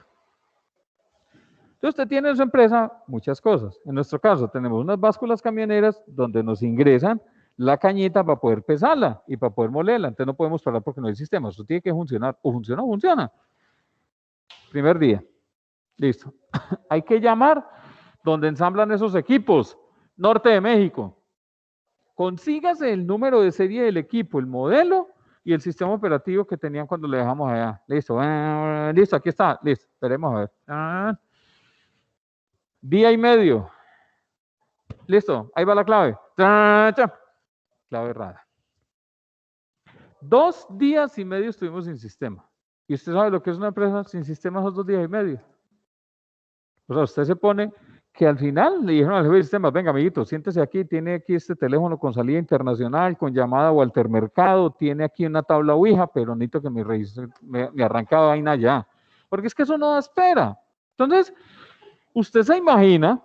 Entonces, usted tiene en su empresa muchas cosas. En nuestro caso, tenemos unas básculas camioneras donde nos ingresan la cañita para poder pesarla y para poder molerla. Entonces, no podemos parar porque no hay sistema. Eso tiene que funcionar. O funciona o funciona. Primer día. Listo. Hay que llamar donde ensamblan esos equipos. Norte de México. Consígase el número de serie del equipo, el modelo y el sistema operativo que tenían cuando le dejamos allá. Listo. Listo, aquí está. Listo. Esperemos a ver. Día y medio. Listo. Ahí va la clave. Clave errada. 2 días y medio estuvimos sin sistema. ¿Y usted sabe lo que es una empresa sin sistema esos 2 días y medio? O sea, usted se pone que al final le dijeron al jefe de sistemas, venga, amiguito, siéntese aquí, tiene aquí este teléfono con salida internacional, con llamada o altermercado, tiene aquí una tabla Ouija, pero necesito que me arranca vaina ya. Porque es que eso no da espera. Entonces, usted se imagina,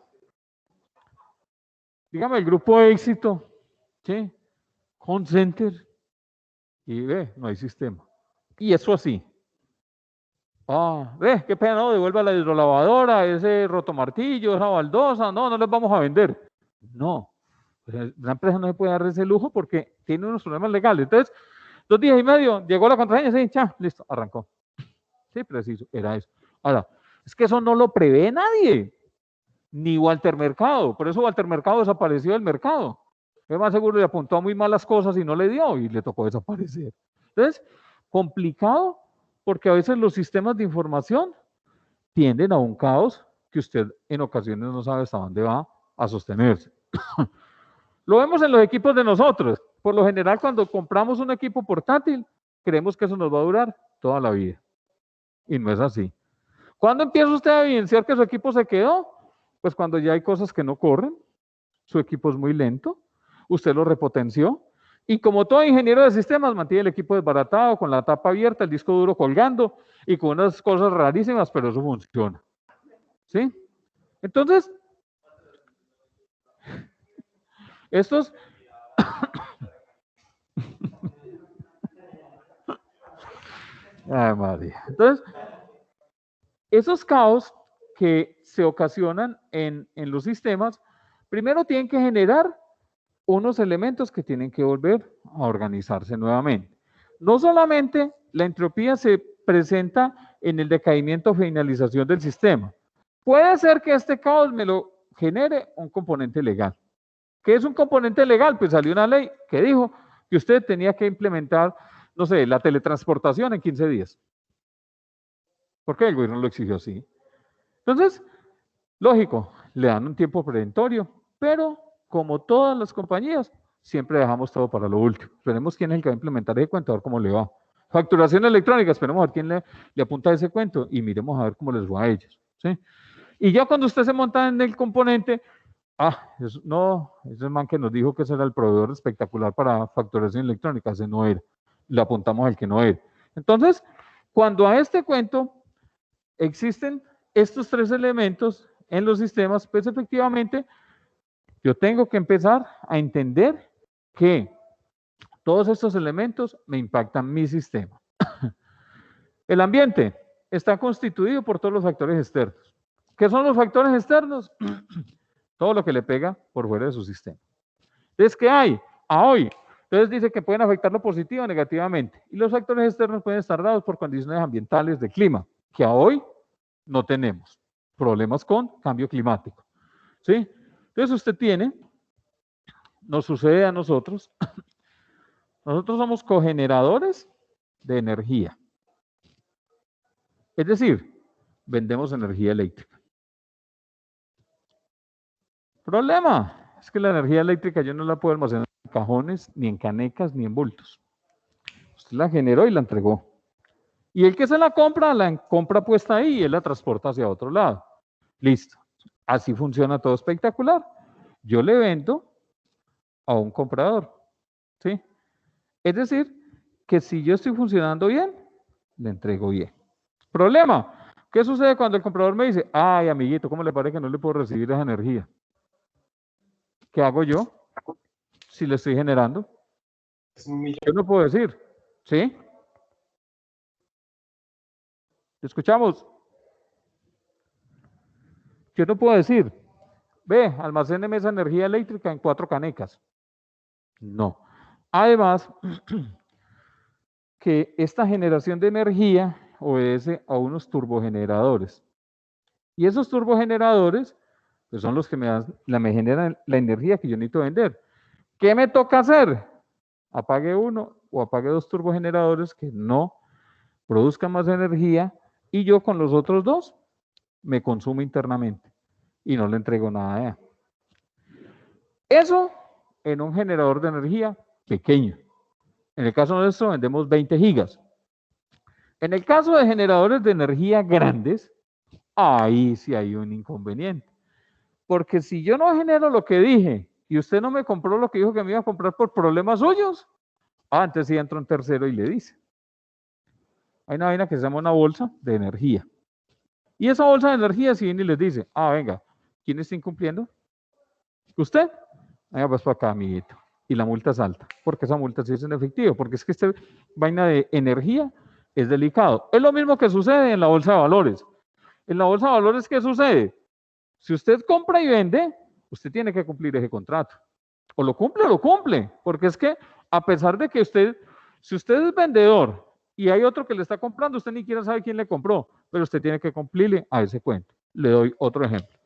dígame, el grupo de éxito, ¿sí? Home Center, y ve, no hay sistema. Y eso así. Ve, qué pena, no, devuelva la hidrolavadora, ese rotomartillo, esa baldosa, no les vamos a vender. No, la empresa no se puede dar ese lujo porque tiene unos problemas legales. Entonces, 2 días y medio, llegó la contraseña, sí, ya, listo, arrancó. Sí, preciso, era eso. Ahora, es que eso no lo prevé nadie, ni Walter Mercado, por eso Walter Mercado desapareció del mercado. Es más seguro le apuntó a muy malas cosas y no le dio y le tocó desaparecer. Entonces, complicado porque a veces los sistemas de información tienden a un caos que usted en ocasiones no sabe hasta dónde va a sostenerse. Lo vemos en los equipos de nosotros. Por lo general, cuando compramos un equipo portátil, creemos que eso nos va a durar toda la vida. Y no es así. ¿Cuándo empieza usted a evidenciar que su equipo se quedó? Pues cuando ya hay cosas que no corren, su equipo es muy lento, usted lo repotenció, y como todo ingeniero de sistemas, mantiene el equipo desbaratado, con la tapa abierta, el disco duro colgando, y con unas cosas rarísimas, pero eso funciona. ¿Sí? Entonces, estos... Ay, María. Entonces, esos caos que se ocasionan en los sistemas, primero tienen que generar unos elementos que tienen que volver a organizarse nuevamente. No solamente la entropía se presenta en el decaimiento o finalización del sistema. Puede ser que este caos me lo genere un componente legal. ¿Qué es un componente legal? Pues salió una ley que dijo que usted tenía que implementar, no sé, la teletransportación en 15 días. ¿Por qué el gobierno lo exigió así? Entonces, lógico, le dan un tiempo preventorio, pero como todas las compañías, siempre dejamos todo para lo último. Esperemos quién es el que va a implementar ese cuento, a ver cómo le va. Facturación electrónica, esperemos a ver quién le apunta a ese cuento y miremos a ver cómo les va a ellos. ¿Sí? Y ya cuando usted se monta en el componente, no, ese man que nos dijo que ese era el proveedor espectacular para facturación electrónica, ese no era. Le apuntamos al que no era. Entonces, cuando a este cuento existen estos 3 elementos en los sistemas, pues efectivamente yo tengo que empezar a entender que todos estos elementos me impactan mi sistema. El ambiente está constituido por todos los factores externos. ¿Qué son los factores externos? Todo lo que le pega por fuera de su sistema. Entonces, ¿qué hay? A hoy. Entonces dice que pueden afectarlo positivo o negativamente. Y los factores externos pueden estar dados por condiciones ambientales de clima, que a hoy no tenemos. Problemas con cambio climático. ¿Sí? Entonces usted tiene, nos sucede a nosotros, nosotros somos cogeneradores de energía. Es decir, vendemos energía eléctrica. Problema, es que la energía eléctrica yo no la puedo almacenar en cajones, ni en canecas, ni en bultos. Usted la generó y la entregó. Y el que se la compra puesta ahí y él la transporta hacia otro lado. Listo. Así funciona todo espectacular. Yo le vendo a un comprador. ¿Sí? Es decir, que si yo estoy funcionando bien, le entrego bien. Problema, ¿Qué sucede cuando el comprador me dice, ay, amiguito, ¿cómo le parece que no le puedo recibir esa energía? ¿Qué hago yo si le estoy generando? Yo no puedo decir, ¿sí? ¿Escuchamos? Yo no puedo decir, ve, almacéneme esa energía eléctrica en 4 canecas. No. Además, que esta generación de energía obedece a unos turbogeneradores. Y esos turbogeneradores pues son los que me generan la energía que yo necesito vender. ¿Qué me toca hacer? Apague uno o apague 2 turbogeneradores que no produzcan más energía y yo con los otros 2 me consumo internamente y no le entrego nada allá. Eso en un generador de energía pequeño. En el caso nuestro vendemos 20 gigas. En el caso de generadores de energía grandes, ahí sí hay un inconveniente. Porque si yo no genero lo que dije y usted no me compró lo que dijo que me iba a comprar por problemas suyos, antes sí entra un tercero y le dice. Hay una vaina que se llama una bolsa de energía. Y esa bolsa de energía si viene y les dice, venga, ¿quién está incumpliendo? ¿Usted? Venga, pues para acá, amiguito. Y la multa es alta, porque esa multa sí es en efectivo, porque es que esta vaina de energía es delicado. Es lo mismo que sucede en la bolsa de valores. En la bolsa de valores, ¿qué sucede? Si usted compra y vende, usted tiene que cumplir ese contrato. O lo cumple, porque es que a pesar de que si usted es vendedor y hay otro que le está comprando, usted ni siquiera sabe quién le compró, pero usted tiene que cumplirle a ese cuento. Le doy otro ejemplo.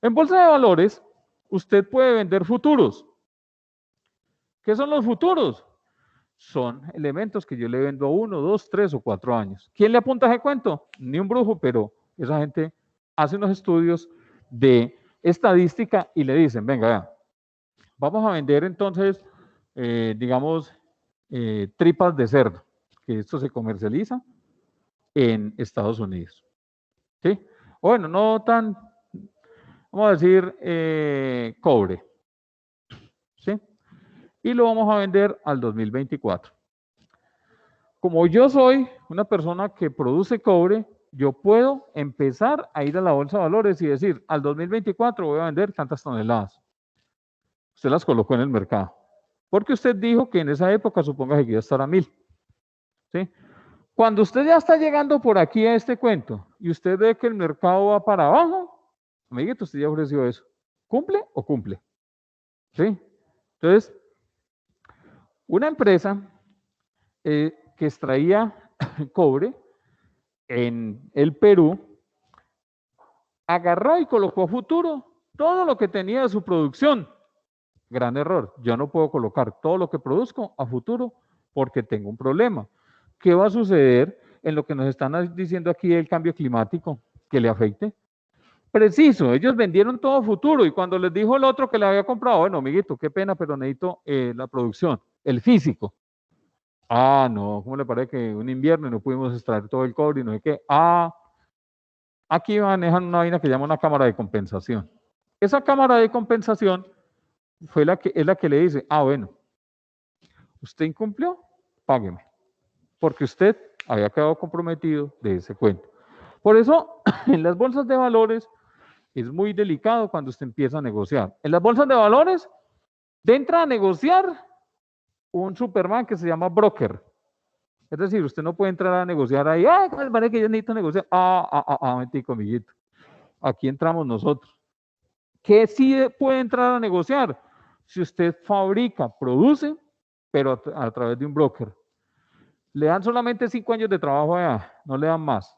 En bolsa de valores, usted puede vender futuros. ¿Qué son los futuros? Son elementos que yo le vendo a 1, 2, 3 o 4 años. ¿Quién le apunta a ese cuento? Ni un brujo, pero esa gente hace unos estudios de estadística y le dicen, venga, vea, vamos a vender entonces, digamos, tripas de cerdo, que esto se comercializa en Estados Unidos. ¿Sí? Bueno, no tan, vamos a decir, cobre. ¿Sí? Y lo vamos a vender al 2024. Como yo soy una persona que produce cobre, yo puedo empezar a ir a la bolsa de valores y decir, al 2024 voy a vender tantas toneladas. Usted las colocó en el mercado. Porque usted dijo que en esa época, suponga que iba a estar a 1000. ¿Sí? Cuando usted ya está llegando por aquí a este cuento y usted ve que el mercado va para abajo, amiguito, usted ya ofreció eso. ¿Cumple o cumple? ¿Sí? Entonces, una empresa que extraía cobre en el Perú, agarró y colocó a futuro todo lo que tenía de su producción. Gran error. Yo no puedo colocar todo lo que produzco a futuro porque tengo un problema. ¿Qué va a suceder en lo que nos están diciendo aquí del cambio climático que le afecte? Preciso, ellos vendieron todo a futuro y cuando les dijo el otro que le había comprado, bueno, amiguito, qué pena, pero necesito la producción, el físico. No, ¿cómo le parece que un invierno y no pudimos extraer todo el cobre y no sé qué? Aquí manejan una vaina que llama una cámara de compensación. Esa cámara de compensación es la que le dice, bueno, usted incumplió, págueme, porque usted había quedado comprometido de ese cuento. Por eso, en las bolsas de valores es muy delicado cuando usted empieza a negociar. En las bolsas de valores, entra a negociar un Superman que se llama broker. Es decir, usted no puede entrar a negociar ahí, parece que yo necesito negociar. Mentico, amiguito. Aquí entramos nosotros. ¿Qué sí puede entrar a negociar? Si usted fabrica, produce, pero a través de un broker. Le dan solamente 5 años de trabajo allá, no le dan más.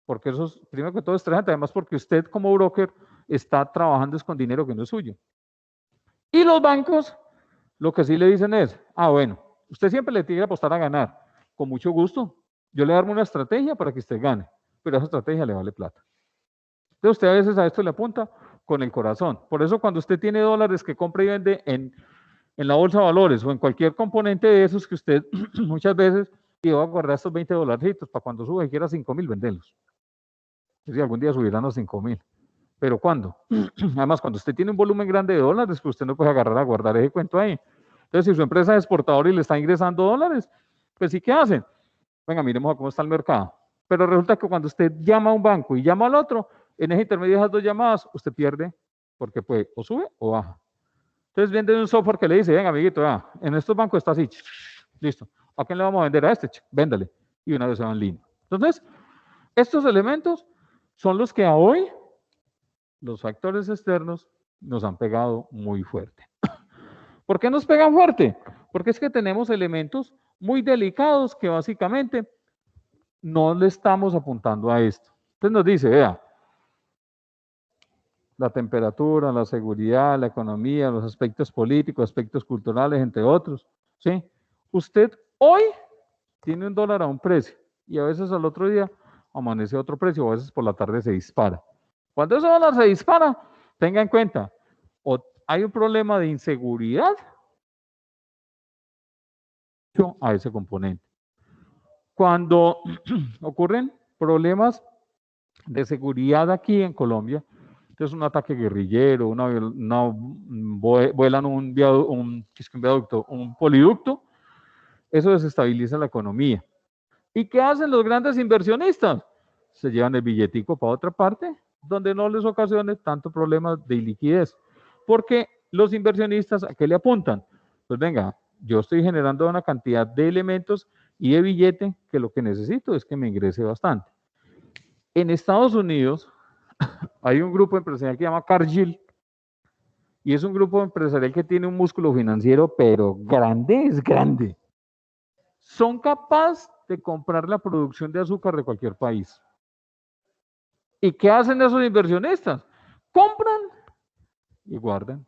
Porque eso es, primero que todo, estresante, además porque usted como broker está trabajando con dinero que no es suyo. Y los bancos, lo que sí le dicen es, bueno, usted siempre le tiene que apostar a ganar. Con mucho gusto, yo le darme una estrategia para que usted gane, pero esa estrategia le vale plata. Entonces usted a veces a esto le apunta con el corazón. Por eso cuando usted tiene dólares que compra y vende en la bolsa de valores o en cualquier componente de esos que usted muchas veces va a guardar estos 20 dolaritos para cuando suba y quiera 5.000 venderlos. Es decir, algún día subirán los 5.000. ¿Pero cuándo? Además, cuando usted tiene un volumen grande de dólares, pues usted no puede agarrar a guardar ese cuento ahí. Entonces, si su empresa es exportadora y le está ingresando dólares, pues sí, ¿qué hacen? Venga, miremos a cómo está el mercado. Pero resulta que cuando usted llama a un banco y llama al otro, en ese intermedio de esas dos llamadas, usted pierde porque puede o sube o baja. Entonces vende un software que le dice, venga, amiguito, en estos bancos está así, listo. ¿A quién le vamos a vender? A este, véndale. Y una vez se va en línea. Entonces, estos elementos son los que a hoy los factores externos nos han pegado muy fuerte. ¿Por qué nos pegan fuerte? Porque es que tenemos elementos muy delicados que básicamente no le estamos apuntando a esto. Entonces nos dice, vea, la temperatura, la seguridad, la economía, los aspectos políticos, aspectos culturales, entre otros, ¿sí? Usted hoy tiene un dólar a un precio y a veces al otro día amanece a otro precio, o a veces por la tarde se dispara. Cuando ese dólar se dispara, tenga en cuenta, o hay un problema de inseguridad a ese componente. Cuando ocurren problemas de seguridad aquí en Colombia, entonces un ataque guerrillero, vuelan un viaducto, un poliducto, eso desestabiliza la economía. ¿Y qué hacen los grandes inversionistas? Se llevan el billetico para otra parte, donde no les ocasione tanto problema de liquidez. Porque los inversionistas, ¿a qué le apuntan? Pues venga, yo estoy generando una cantidad de elementos y de billete que lo que necesito es que me ingrese bastante. En Estados Unidos hay un grupo empresarial que se llama Cargill y es un grupo empresarial que tiene un músculo financiero, pero grande es grande. Son capaces de comprar la producción de azúcar de cualquier país. ¿Y qué hacen esos inversionistas? Compran y guardan.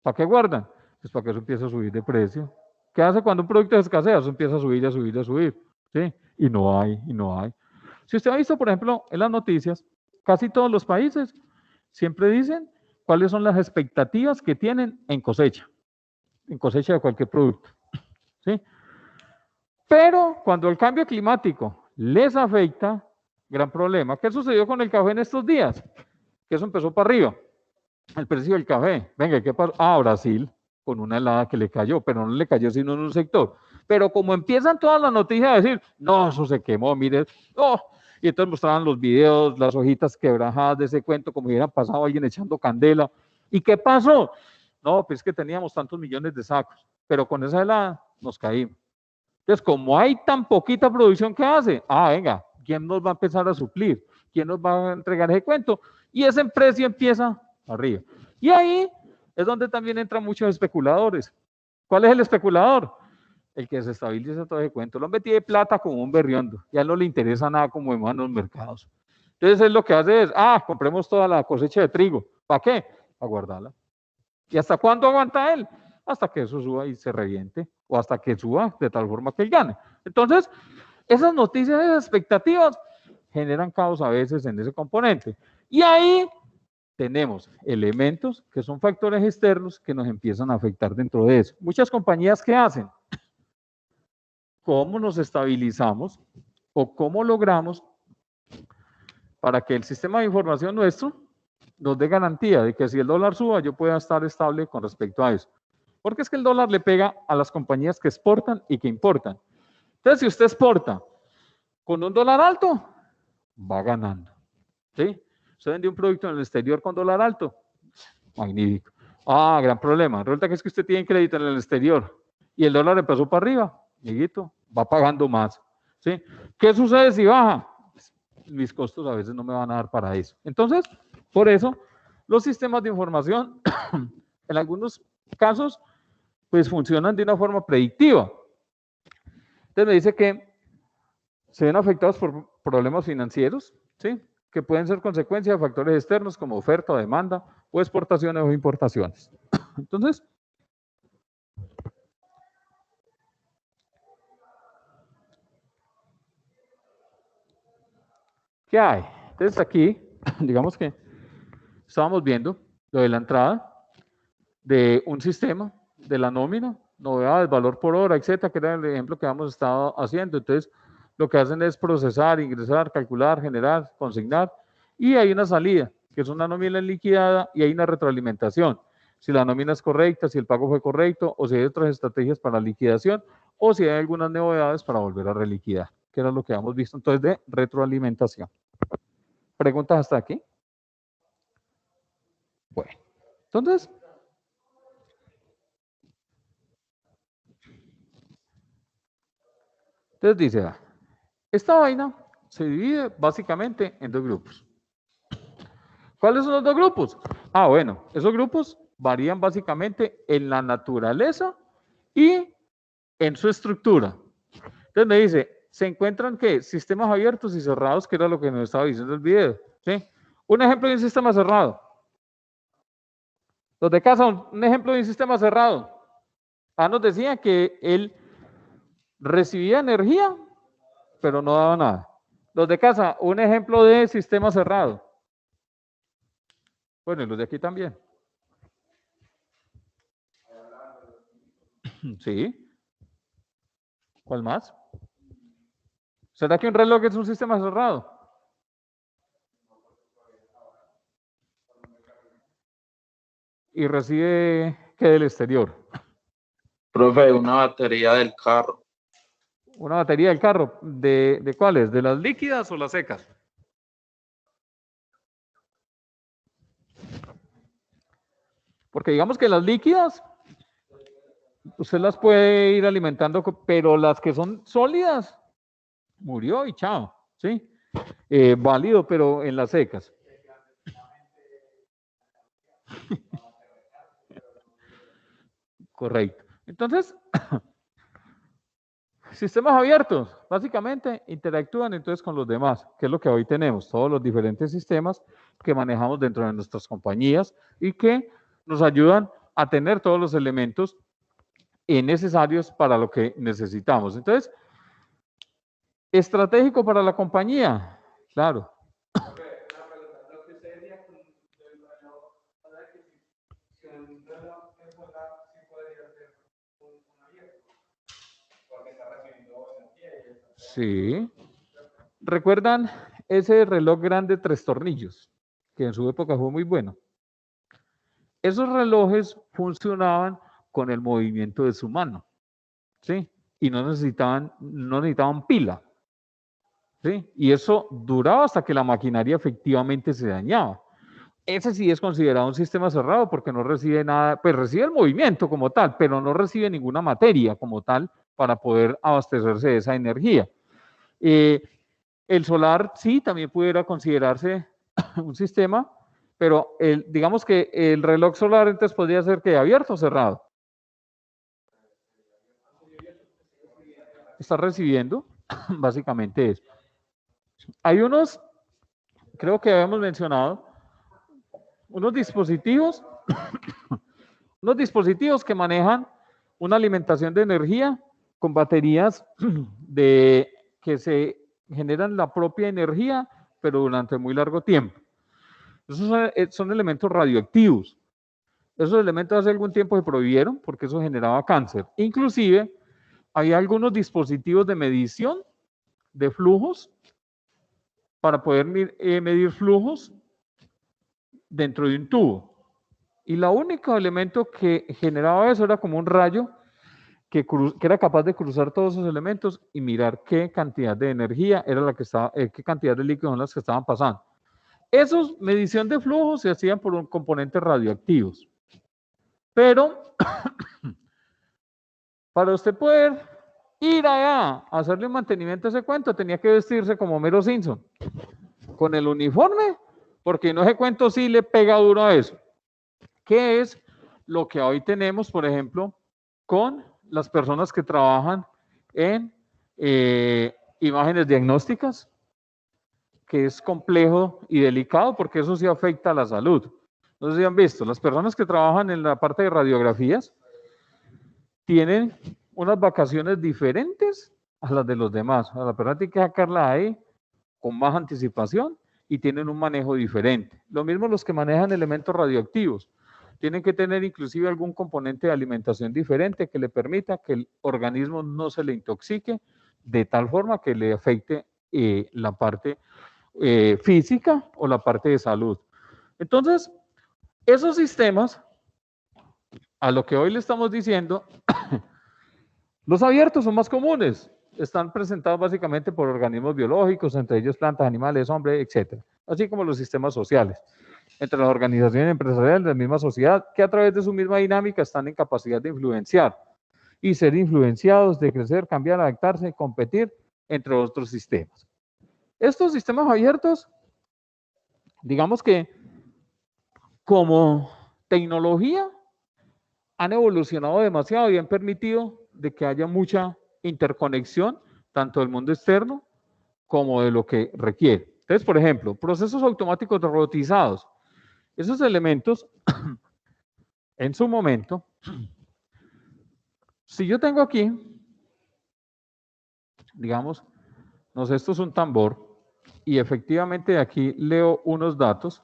¿Para qué guardan? Pues para que eso empiece a subir de precio. ¿Qué hace cuando un producto escasea? Eso empieza a subir, a subir, a subir. ¿Sí? Y no hay, y no hay. Si usted ha visto, por ejemplo, en las noticias, casi todos los países siempre dicen cuáles son las expectativas que tienen en cosecha de cualquier producto. ¿Sí? Pero cuando el cambio climático les afecta, gran problema. ¿Qué sucedió con el café en estos días? Que eso empezó para arriba. El precio del café. Venga, ¿qué pasó? Ah, Brasil, con una helada que le cayó, pero no le cayó sino en un sector. Pero como empiezan todas las noticias a decir, no, eso se quemó, mire, oh, y entonces mostraban los videos, las hojitas quebrajadas de ese cuento, como si hubieran pasado alguien echando candela. ¿Y qué pasó? No, pues que teníamos tantos millones de sacos, pero con esa helada nos caímos. Entonces, como hay tan poquita producción, ¿qué hace? Ah, venga, ¿quién nos va a empezar a suplir? ¿Quién nos va a entregar ese cuento? Y ese precio empieza arriba. Y ahí es donde también entran muchos especuladores. ¿Cuál es el especulador? El que desestabiliza todo ese cuento. El hombre tiene plata como un berriondo. Ya no le interesa nada como en los mercados. Entonces, él lo que hace es, compremos toda la cosecha de trigo. ¿Para qué? Para guardarla. ¿Y hasta cuándo aguanta él? Hasta que eso suba y se reviente, o hasta que suba de tal forma que él gane. Entonces, esas noticias, esas expectativas, generan caos a veces en ese componente. Y ahí tenemos elementos que son factores externos que nos empiezan a afectar dentro de eso. Muchas compañías, ¿qué hacen? ¿Cómo nos estabilizamos o cómo logramos para que el sistema de información nuestro nos dé garantía de que si el dólar suba, yo pueda estar estable con respecto a eso? Porque es que el dólar le pega a las compañías que exportan y que importan. Entonces, si usted exporta con un dólar alto, va ganando. ¿Sí? Usted vende un producto en el exterior con dólar alto, magnífico. Gran problema. Resulta que es que usted tiene crédito en el exterior y el dólar empezó para arriba, amiguito, va pagando más. ¿Sí? ¿Qué sucede si baja? Mis costos a veces no me van a dar para eso. Entonces, por eso, los sistemas de información, en algunos casos, pues funcionan de una forma predictiva. Entonces me dice que se ven afectados por problemas financieros, ¿sí? Que pueden ser consecuencia de factores externos como oferta o demanda, o exportaciones o importaciones. Entonces, ¿qué hay? Entonces aquí, digamos que estábamos viendo lo de la entrada de un sistema, de la nómina, novedades, valor por hora, etcétera, que era el ejemplo que hemos estado haciendo. Entonces, lo que hacen es procesar, ingresar, calcular, generar, consignar, y hay una salida, que es una nómina liquidada, y hay una retroalimentación. Si la nómina es correcta, si el pago fue correcto, o si hay otras estrategias para liquidación, o si hay algunas novedades para volver a reliquidar. que era lo que habíamos visto entonces de retroalimentación. ¿Preguntas hasta aquí? Bueno, entonces, dice, esta vaina se divide básicamente en dos grupos. ¿Cuáles son los dos grupos? Ah, bueno, esos grupos varían básicamente en la naturaleza y en su estructura. Entonces me dice, se encuentran ¿qué? Sistemas abiertos y cerrados, que era lo que nos estaba diciendo el video. ¿Sí? Un ejemplo de un sistema cerrado. Los de casa, un ejemplo de un sistema cerrado. Nos decía que él recibía energía, pero no daba nada. Los de casa, un ejemplo de sistema cerrado. Bueno, y los de aquí también. Sí. ¿Cuál más? ¿Será que un reloj es un sistema cerrado? Y recibe ¿qué del exterior? Profe, una batería del carro. Una batería del carro. ¿De cuáles? ¿De las líquidas o las secas? Porque digamos que las líquidas, usted las puede ir alimentando, pero las que son sólidas, murió y chao, ¿sí? Válido, pero en las secas. Correcto. Entonces, sistemas abiertos, básicamente interactúan entonces con los demás, que es lo que hoy tenemos, todos los diferentes sistemas que manejamos dentro de nuestras compañías y que nos ayudan a tener todos los elementos necesarios para lo que necesitamos. Entonces, estratégico para la compañía, claro. Sí. ¿Recuerdan ese reloj grande 3 tornillos? Que en su época fue muy bueno. Esos relojes funcionaban con el movimiento de su mano, ¿sí? Y no necesitaban pila, ¿sí? Y eso duraba hasta que la maquinaria efectivamente se dañaba. Ese sí es considerado un sistema cerrado porque no recibe nada, pues recibe el movimiento como tal, pero no recibe ninguna materia como tal para poder abastecerse de esa energía. El solar sí también pudiera considerarse un sistema, pero digamos que el reloj solar entonces podría ser que abierto o cerrado. Está recibiendo básicamente eso. Hay unos, creo que habíamos mencionado, unos dispositivos que manejan una alimentación de energía con baterías que se generan la propia energía, pero durante muy largo tiempo. Esos son elementos radioactivos. Esos elementos hace algún tiempo se prohibieron porque eso generaba cáncer. Inclusive, hay algunos dispositivos de medición de flujos para poder medir flujos dentro de un tubo. Y el único elemento que generaba eso era como un rayo que era capaz de cruzar todos esos elementos y mirar qué cantidad de energía era la que estaba, qué cantidad de líquidos son las que estaban pasando. Esos medición de flujos se hacían por componentes radioactivos. Pero para usted poder ir allá a hacerle un mantenimiento a ese cuento, tenía que vestirse como Homero Simpson, con el uniforme, porque no ese cuento sí le pega duro a eso. ¿Qué es lo que hoy tenemos, por ejemplo, con las personas que trabajan en imágenes diagnósticas? Que es complejo y delicado porque eso sí afecta a la salud. No sé si han visto, las personas que trabajan en la parte de radiografías tienen unas vacaciones diferentes a las de los demás. A la persona tiene que sacarla ahí con más anticipación y tienen un manejo diferente. Lo mismo los que manejan elementos radioactivos. Tienen que tener inclusive algún componente de alimentación diferente que le permita que el organismo no se le intoxique de tal forma que le afecte la parte física o la parte de salud. Entonces, esos sistemas, a lo que hoy le estamos diciendo, los abiertos son más comunes. están presentados básicamente por organismos biológicos, entre ellos plantas, animales, hombres, etc. Así como los sistemas sociales, entre las organizaciones empresariales de la misma sociedad, que a través de su misma dinámica están en capacidad de influenciar y ser influenciados, de crecer, cambiar, adaptarse, competir, entre otros sistemas. Estos sistemas abiertos, digamos que como tecnología, han evolucionado demasiado y han permitido de que haya mucha interconexión, tanto del mundo externo como de lo que requiere. Entonces, por ejemplo, procesos automáticos robotizados. Esos elementos, en su momento, si yo tengo aquí, digamos, no sé, esto es un tambor, y efectivamente de aquí leo unos datos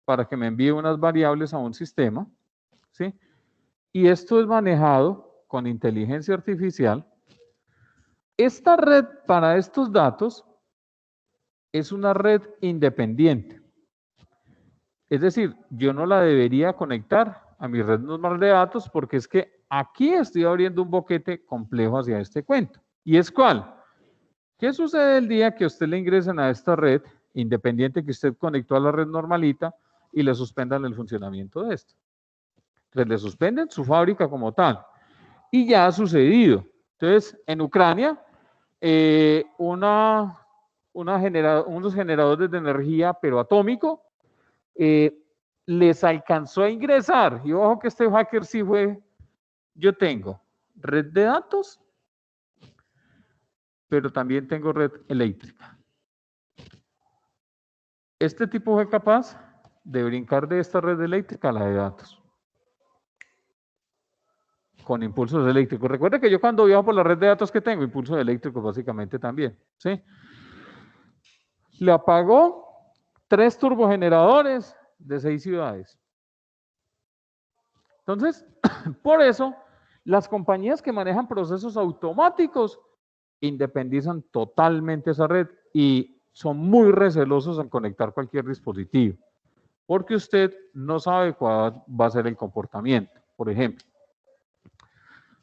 para que me envíe unas variables a un sistema, ¿sí? Y esto es manejado con inteligencia artificial. Esta red para estos datos es una red independiente. Es decir, yo no la debería conectar a mi red normal de datos porque es que aquí estoy abriendo un boquete complejo hacia este cuento. ¿Y es cuál? ¿Qué sucede el día que usted le ingresen a esta red independiente que usted conectó a la red normalita y le suspendan el funcionamiento de esto? Entonces le suspenden su fábrica como tal. Y ya ha sucedido. Entonces, en Ucrania, unos generadores de energía, pero atómico, les alcanzó a ingresar. Y ojo que este hacker sí fue, yo tengo red de datos, pero también tengo red eléctrica. Este tipo fue capaz de brincar de esta red eléctrica a la de datos, con impulsos eléctricos. Recuerda que yo cuando viajo por la red de datos que tengo, impulsos eléctricos básicamente también, ¿sí? Le apagó 3 turbogeneradores de 6 ciudades. Entonces, por eso, las compañías que manejan procesos automáticos independizan totalmente esa red y son muy recelosos en conectar cualquier dispositivo, porque usted no sabe cuál va a ser el comportamiento. Por ejemplo,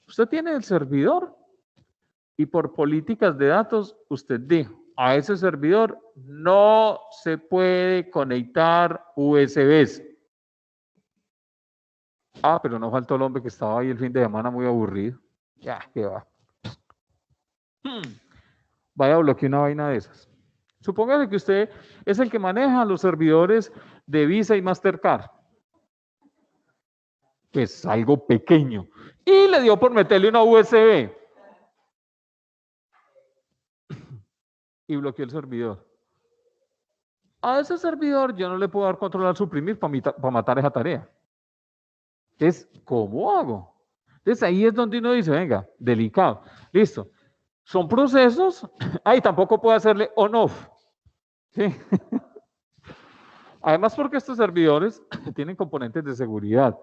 usted tiene el servidor y por políticas de datos usted dijo, a ese servidor no se puede conectar USBs. Ah, pero no faltó el hombre que estaba ahí el fin de semana muy aburrido. Ya, que va. Vaya a bloquear una vaina de esas. Supóngase que usted es el que maneja los servidores de Visa y Mastercard. Pues algo pequeño. Y le dio por meterle una USB. Y bloqueó el servidor. A ese servidor yo no le puedo dar control al suprimir para matar esa tarea. Entonces, ¿cómo hago? Entonces ahí es donde uno dice, venga, delicado. Listo. Son procesos. Ahí tampoco puedo hacerle on-off. ¿Sí? Además porque estos servidores tienen componentes de seguridad.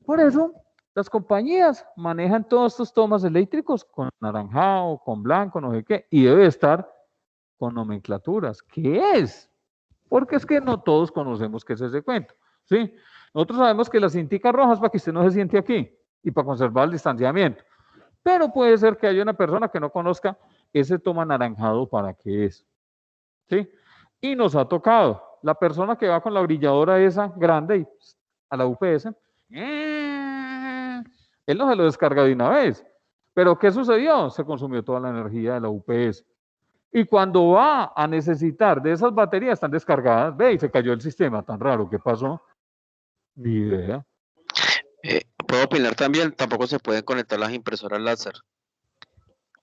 Por eso, las compañías manejan todos estos tomas eléctricos con naranjado, con blanco, no sé qué, y debe estar con nomenclaturas. ¿Qué es? Porque es que no todos conocemos qué es ese cuento. ¿Sí? Nosotros sabemos que las cinticas rojas para que usted no se siente aquí y para conservar el distanciamiento. Pero puede ser que haya una persona que no conozca ese toma anaranjado para qué es. ¿Sí? Y nos ha tocado. La persona que va con la brilladora esa grande y a la UPS, él no se lo descarga de una vez. Pero ¿qué sucedió? Se consumió toda la energía de la UPS. Y cuando va a necesitar de esas baterías, están descargadas. Ve, y se cayó el sistema. Tan raro. ¿Qué pasó? Ni idea. Puedo opinar también, tampoco se pueden conectar las impresoras láser.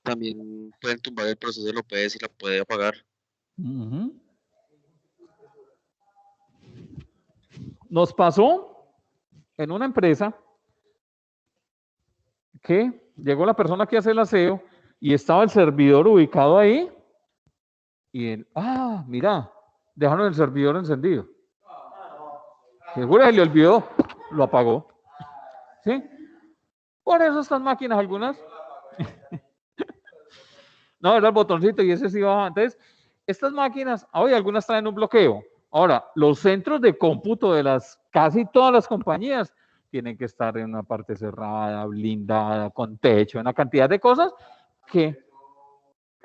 También pueden tumbar el proceso del OPS y la puede apagar. Nos pasó en una empresa que llegó la persona que hace el aseo y estaba el servidor ubicado ahí y él, mira, dejaron el servidor encendido. Seguro que le olvidó, lo apagó. ¿Sí? Por eso estas máquinas algunas no, era el botoncito y ese sí baja. Entonces, estas máquinas, hoy algunas traen un bloqueo. Ahora, los centros de cómputo de casi todas las compañías tienen que estar en una parte cerrada, blindada, con techo, una cantidad de cosas que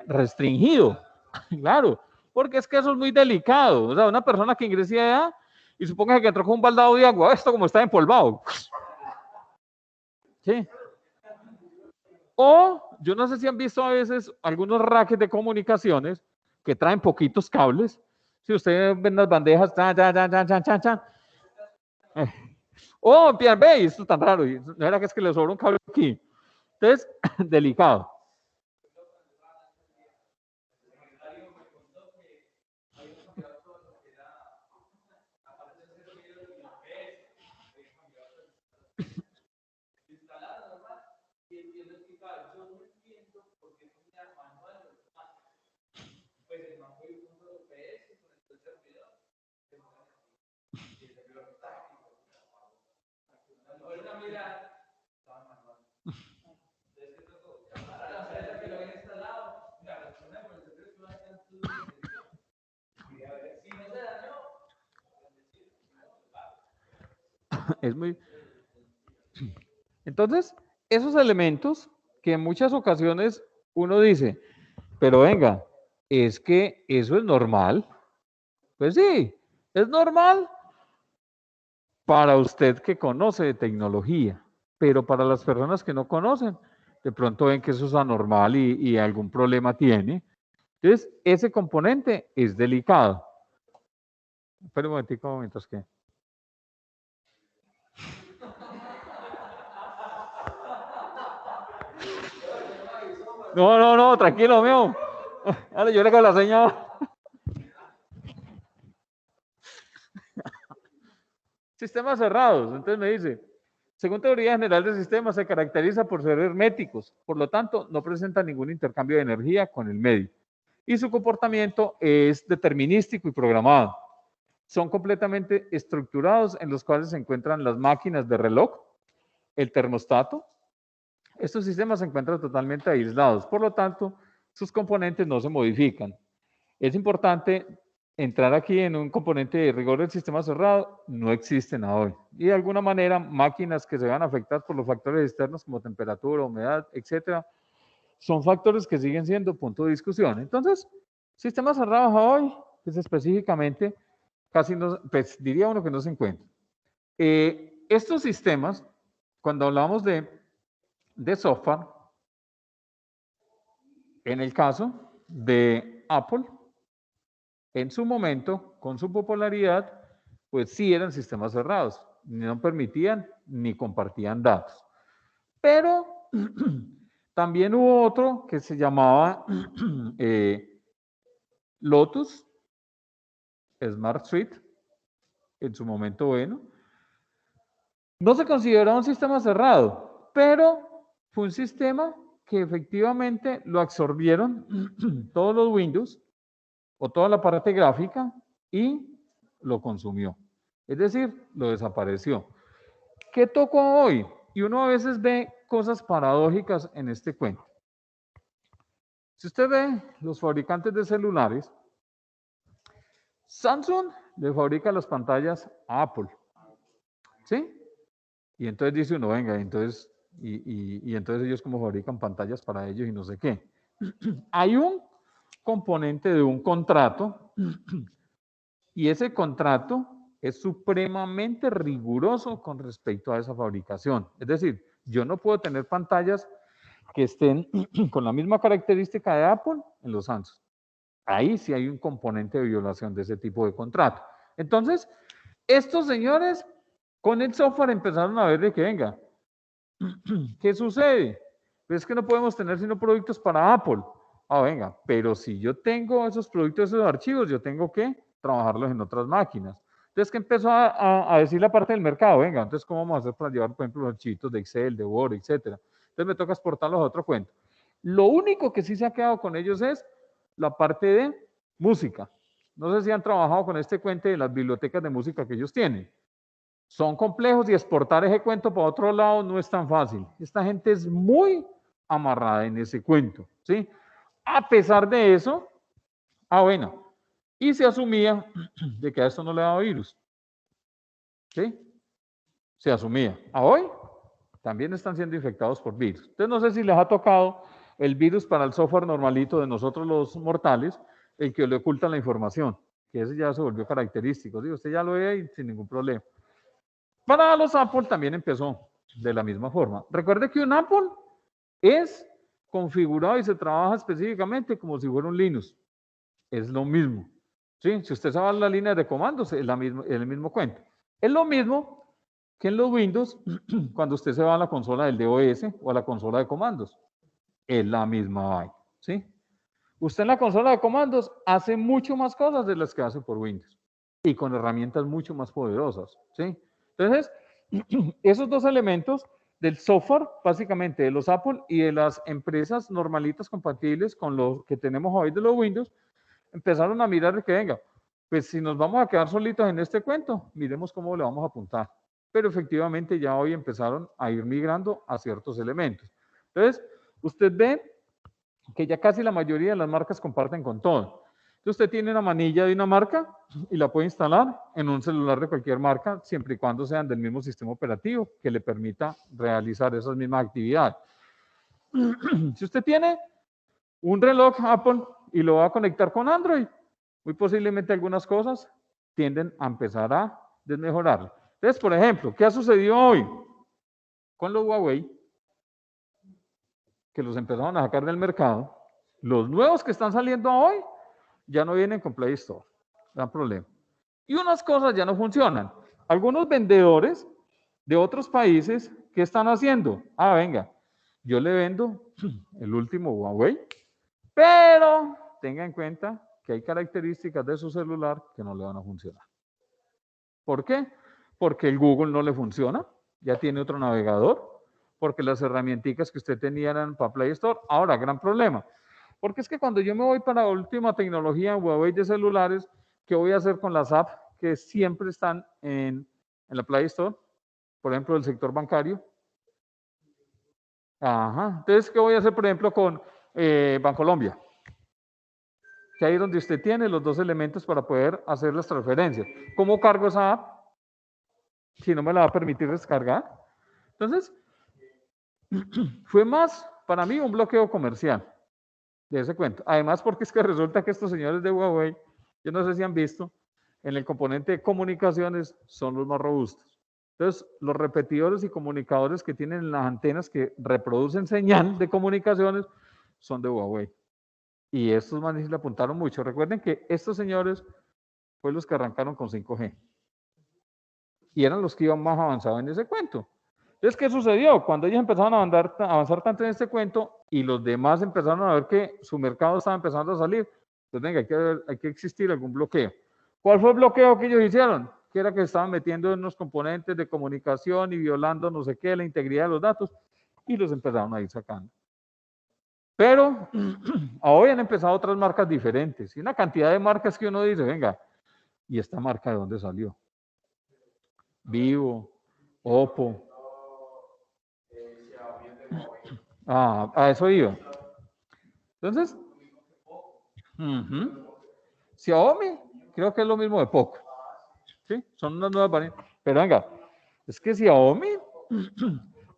restringido. Claro, porque es que eso es muy delicado. O sea, una persona que ingrese allá y suponga que entró con un baldado de agua, esto como está empolvado. ¿Sí? O yo no sé si han visto a veces algunos rackets de comunicaciones que traen poquitos cables. Si ustedes ven las bandejas, oh, ve, esto es tan raro. No era que es que le sobra un cable aquí. Entonces, delicado. Es muy... Entonces, esos elementos que en muchas ocasiones uno dice, pero venga, es que eso es normal. Pues sí, es normal para usted que conoce de tecnología, pero para las personas que no conocen, de pronto ven que eso es anormal y algún problema tiene. Entonces, ese componente es delicado. Espera un momentico, mientras que... No, tranquilo, mío. Dale, yo le hago la señal. Sistemas cerrados. Entonces me dice, según teoría general de sistemas, se caracteriza por ser herméticos. Por lo tanto, no presenta ningún intercambio de energía con el medio. Y su comportamiento es determinístico y programado. Son completamente estructurados en los cuales se encuentran las máquinas de reloj, el termostato. Estos sistemas se encuentran totalmente aislados. Por lo tanto, sus componentes no se modifican. Es importante entrar aquí en un componente de rigor del sistema cerrado, no existen a hoy. Y de alguna manera, máquinas que se van a afectar por los factores externos como temperatura, humedad, etcétera, son factores que siguen siendo punto de discusión. Entonces, sistemas cerrados a hoy, pues específicamente, casi no, pues diría uno que no se encuentra. Estos sistemas, cuando hablamos de software, en el caso de Apple, en su momento, con su popularidad, pues sí eran sistemas cerrados, no permitían ni compartían datos. Pero también hubo otro que se llamaba Lotus, Smart Suite, en su momento bueno. No se consideraba un sistema cerrado, pero fue un sistema que efectivamente lo absorbieron todos los Windows o toda la parte gráfica y lo consumió. Es decir, lo desapareció. ¿Qué tocó hoy? Y uno a veces ve cosas paradójicas en este cuento. Si usted ve los fabricantes de celulares, Samsung le fabrica las pantallas a Apple. ¿Sí? Y entonces dice uno, venga, entonces, y entonces ellos como fabrican pantallas para ellos y no sé qué. Hay un componente de un contrato y ese contrato es supremamente riguroso con respecto a esa fabricación. Es decir, yo no puedo tener pantallas que estén con la misma característica de Apple en los Samsung. Ahí sí hay un componente de violación de ese tipo de contrato. Entonces, estos señores con el software empezaron a ver de que venga. ¿Qué sucede? Pues es que no podemos tener sino productos para Apple. Ah, venga, pero si yo tengo esos productos, esos archivos, yo tengo que trabajarlos en otras máquinas. Entonces, ¿qué empezó a decir la parte del mercado? Venga, entonces, ¿cómo vamos a hacer para llevar, por ejemplo, los archivos de Excel, de Word, etcétera? Entonces, me toca exportarlos a otro cuento. Lo único que sí se ha quedado con ellos es la parte de música. No sé si han trabajado con este cuento de las bibliotecas de música que ellos tienen. Son complejos y exportar ese cuento para otro lado no es tan fácil. Esta gente es muy amarrada en ese cuento, ¿sí? A pesar de eso, bueno, y se asumía de que a esto no le daba virus, ¿sí? Se asumía. A hoy también están siendo infectados por virus. Entonces no sé si les ha tocado el virus para el software normalito de nosotros los mortales, el que le oculta la información, que ese ya se volvió característico. ¿Sí? Usted ya lo ve ahí sin ningún problema. Para los Apple también empezó de la misma forma. Recuerde que un Apple es configurado y se trabaja específicamente como si fuera un Linux. Es lo mismo. ¿Sí? Si usted sabe la línea de comandos, es el mismo cuento. Es lo mismo que en los Windows, cuando usted se va a la consola del DOS o a la consola de comandos. Es la misma vaina. ¿Sí? Usted en la consola de comandos hace mucho más cosas de las que hace por Windows. Y con herramientas mucho más poderosas. ¿Sí? Entonces, esos dos elementos del software, básicamente de los Apple y de las empresas normalitas compatibles con lo que tenemos hoy de los Windows, empezaron a mirar de que venga, pues si nos vamos a quedar solitos en este cuento, miremos cómo le vamos a apuntar. Pero efectivamente ya hoy empezaron a ir migrando a ciertos elementos. Entonces, usted ve que ya casi la mayoría de las marcas comparten con todo. Entonces, usted tiene una manilla de una marca y la puede instalar en un celular de cualquier marca, siempre y cuando sean del mismo sistema operativo que le permita realizar esas mismas actividades. Si usted tiene un reloj Apple y lo va a conectar con Android, muy posiblemente algunas cosas tienden a empezar a desmejorar. Entonces, por ejemplo, ¿qué ha sucedido hoy con los Huawei? Que los empezaron a sacar del mercado. Los nuevos que están saliendo hoy ya no vienen con Play Store. Gran problema. Y unas cosas ya no funcionan. Algunos vendedores de otros países, ¿qué están haciendo? Ah, venga, yo le vendo el último Huawei, pero tenga en cuenta que hay características de su celular que no le van a funcionar. ¿Por qué? Porque el Google no le funciona, ya tiene otro navegador, porque las herramientas que usted tenía eran para Play Store. Ahora, gran problema, porque es que cuando yo me voy para la última tecnología en Huawei de celulares, ¿qué voy a hacer con las apps que siempre están en la Play Store? Por ejemplo, el sector bancario. Ajá. Entonces, ¿qué voy a hacer, por ejemplo, con Bancolombia? Que ahí es donde usted tiene los dos elementos para poder hacer las transferencias. ¿Cómo cargo esa app? Si no me la va a permitir descargar. Entonces, fue más para mí un bloqueo comercial de ese cuento. Además, porque es que resulta que estos señores de Huawei, yo no sé si han visto, en el componente de comunicaciones son los más robustos. Entonces, los repetidores y comunicadores que tienen las antenas que reproducen señal de comunicaciones son de Huawei. Y estos manes le apuntaron mucho. Recuerden que estos señores fueron los que arrancaron con 5G. Y eran los que iban más avanzados en ese cuento. Entonces, ¿qué sucedió? Cuando ellos empezaron a avanzar tanto en este cuento y los demás empezaron a ver que su mercado estaba empezando a salir, pues venga, hay que existir algún bloqueo. ¿Cuál fue el bloqueo que ellos hicieron? Que era que estaban metiendo en los componentes de comunicación y violando no sé qué, la integridad de los datos, y los empezaron a ir sacando. Pero hoy han empezado otras marcas diferentes, y una cantidad de marcas que uno dice, venga, ¿y esta marca de dónde salió? Vivo, Oppo. A eso iba. Entonces, Xiaomi, creo que es lo mismo de Poco. ¿Sí? Son unas nuevas variantes. Pero venga, es que Xiaomi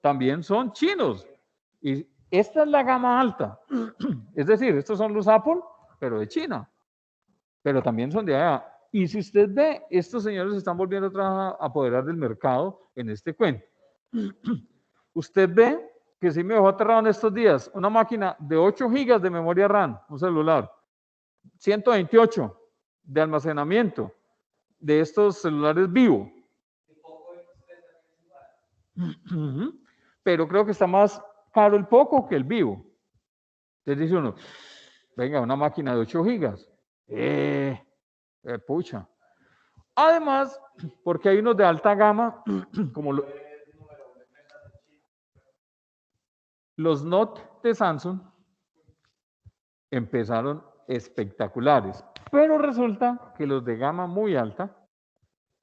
también son chinos. Y esta es la gama alta. Es decir, estos son los Apple, pero de China. Pero también son de allá. Y si usted ve, estos señores se están volviendo a apoderar del mercado en este cuento. Usted ve que sí me dejó aterrado en estos días una máquina de 8 GB de memoria RAM, un celular, 128 de almacenamiento de estos celulares Vivo. Pero creo que está más caro el Poco que el Vivo. Entonces dice uno, venga, una máquina de 8 GB. Pucha. Además, porque hay unos de alta gama, como los Note de Samsung, empezaron espectaculares, pero resulta que los de gama muy alta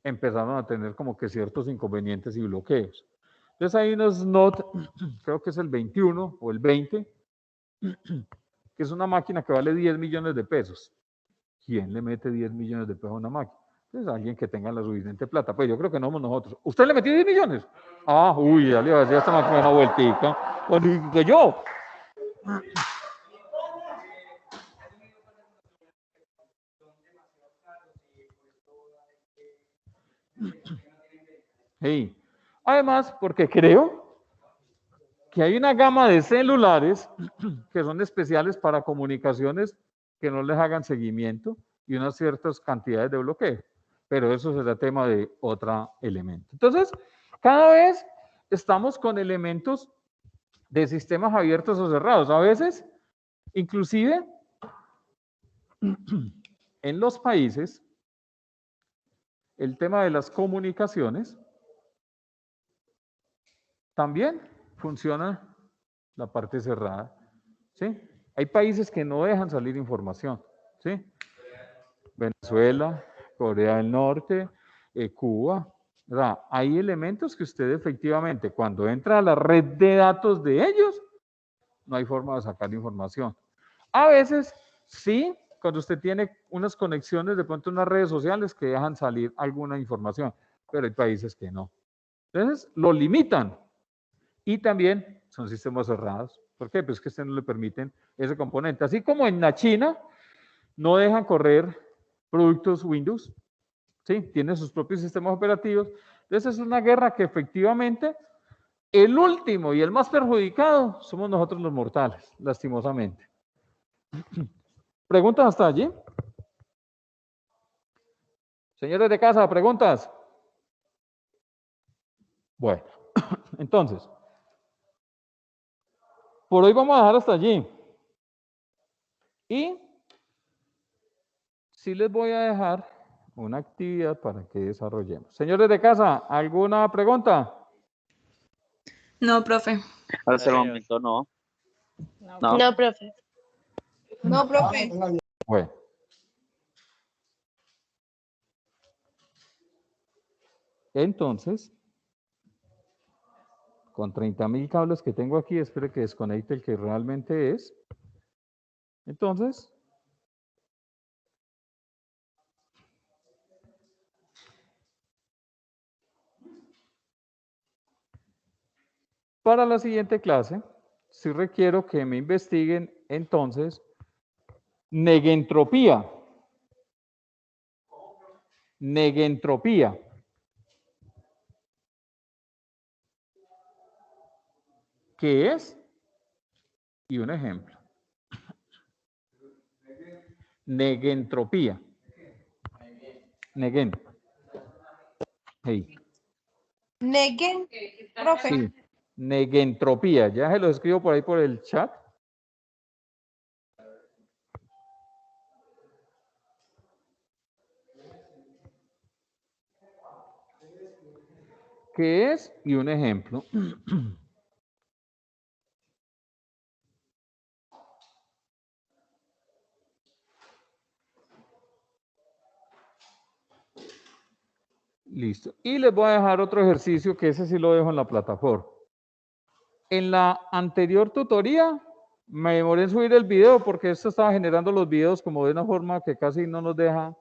empezaron a tener como que ciertos inconvenientes y bloqueos. Entonces hay unos Note, creo que es el 21 o el 20, que es una máquina que vale 10 millones de pesos. ¿Quién le mete 10 millones de pesos a una máquina? Entonces alguien que tenga la suficiente plata. Pues yo creo que no somos nosotros. ¿Usted le metió 10 millones? Ah, uy, ya le iba a decir, esta máquina una vueltica. Bueno, que yo. Sí. Además, porque creo que hay una gama de celulares que son especiales para comunicaciones que no les hagan seguimiento y unas ciertas cantidades de bloqueo. Pero eso será tema de otro elemento. Entonces, cada vez estamos con elementos de sistemas abiertos o cerrados. A veces, inclusive, en los países, el tema de las comunicaciones también funciona la parte cerrada, ¿sí? Hay países que no dejan salir información, ¿sí? Venezuela, Corea del Norte, Cuba, ¿verdad? Hay elementos que usted efectivamente, cuando entra a la red de datos de ellos, no hay forma de sacar información. A veces, sí, cuando usted tiene unas conexiones, de pronto unas redes sociales que dejan salir alguna información, pero hay países que no. Entonces, lo limitan. Y también son sistemas cerrados. ¿Por qué? Pues que a usted no le permiten ese componente. Así como en la China no dejan correr productos Windows, ¿sí? Tienen sus propios sistemas operativos. Entonces, es una guerra que efectivamente el último y el más perjudicado somos nosotros los mortales, lastimosamente. ¿Preguntas hasta allí? Señores de casa, ¿preguntas? Bueno, entonces, por hoy vamos a dejar hasta allí. Y sí les voy a dejar una actividad para que desarrollemos. Señores de casa, ¿alguna pregunta? No, profe. Hasta el Señor. momento no. No, profe. No, profe. Bueno. Entonces, con 30.000 cables que tengo aquí, espero que desconecte el que realmente es. Entonces, para la siguiente clase, sí requiero que me investiguen entonces negentropía. Negentropía. ¿Qué es? Y un ejemplo. Negentropía. Negen. Hey. Neguen, profe. Sí. Negentropía. Ya se lo escribo por ahí por el chat. ¿Qué es? Y un ejemplo. Listo. Y les voy a dejar otro ejercicio que ese sí lo dejo en la plataforma. En la anterior tutoría me demoré en subir el video porque esto estaba generando los videos como de una forma que casi no nos deja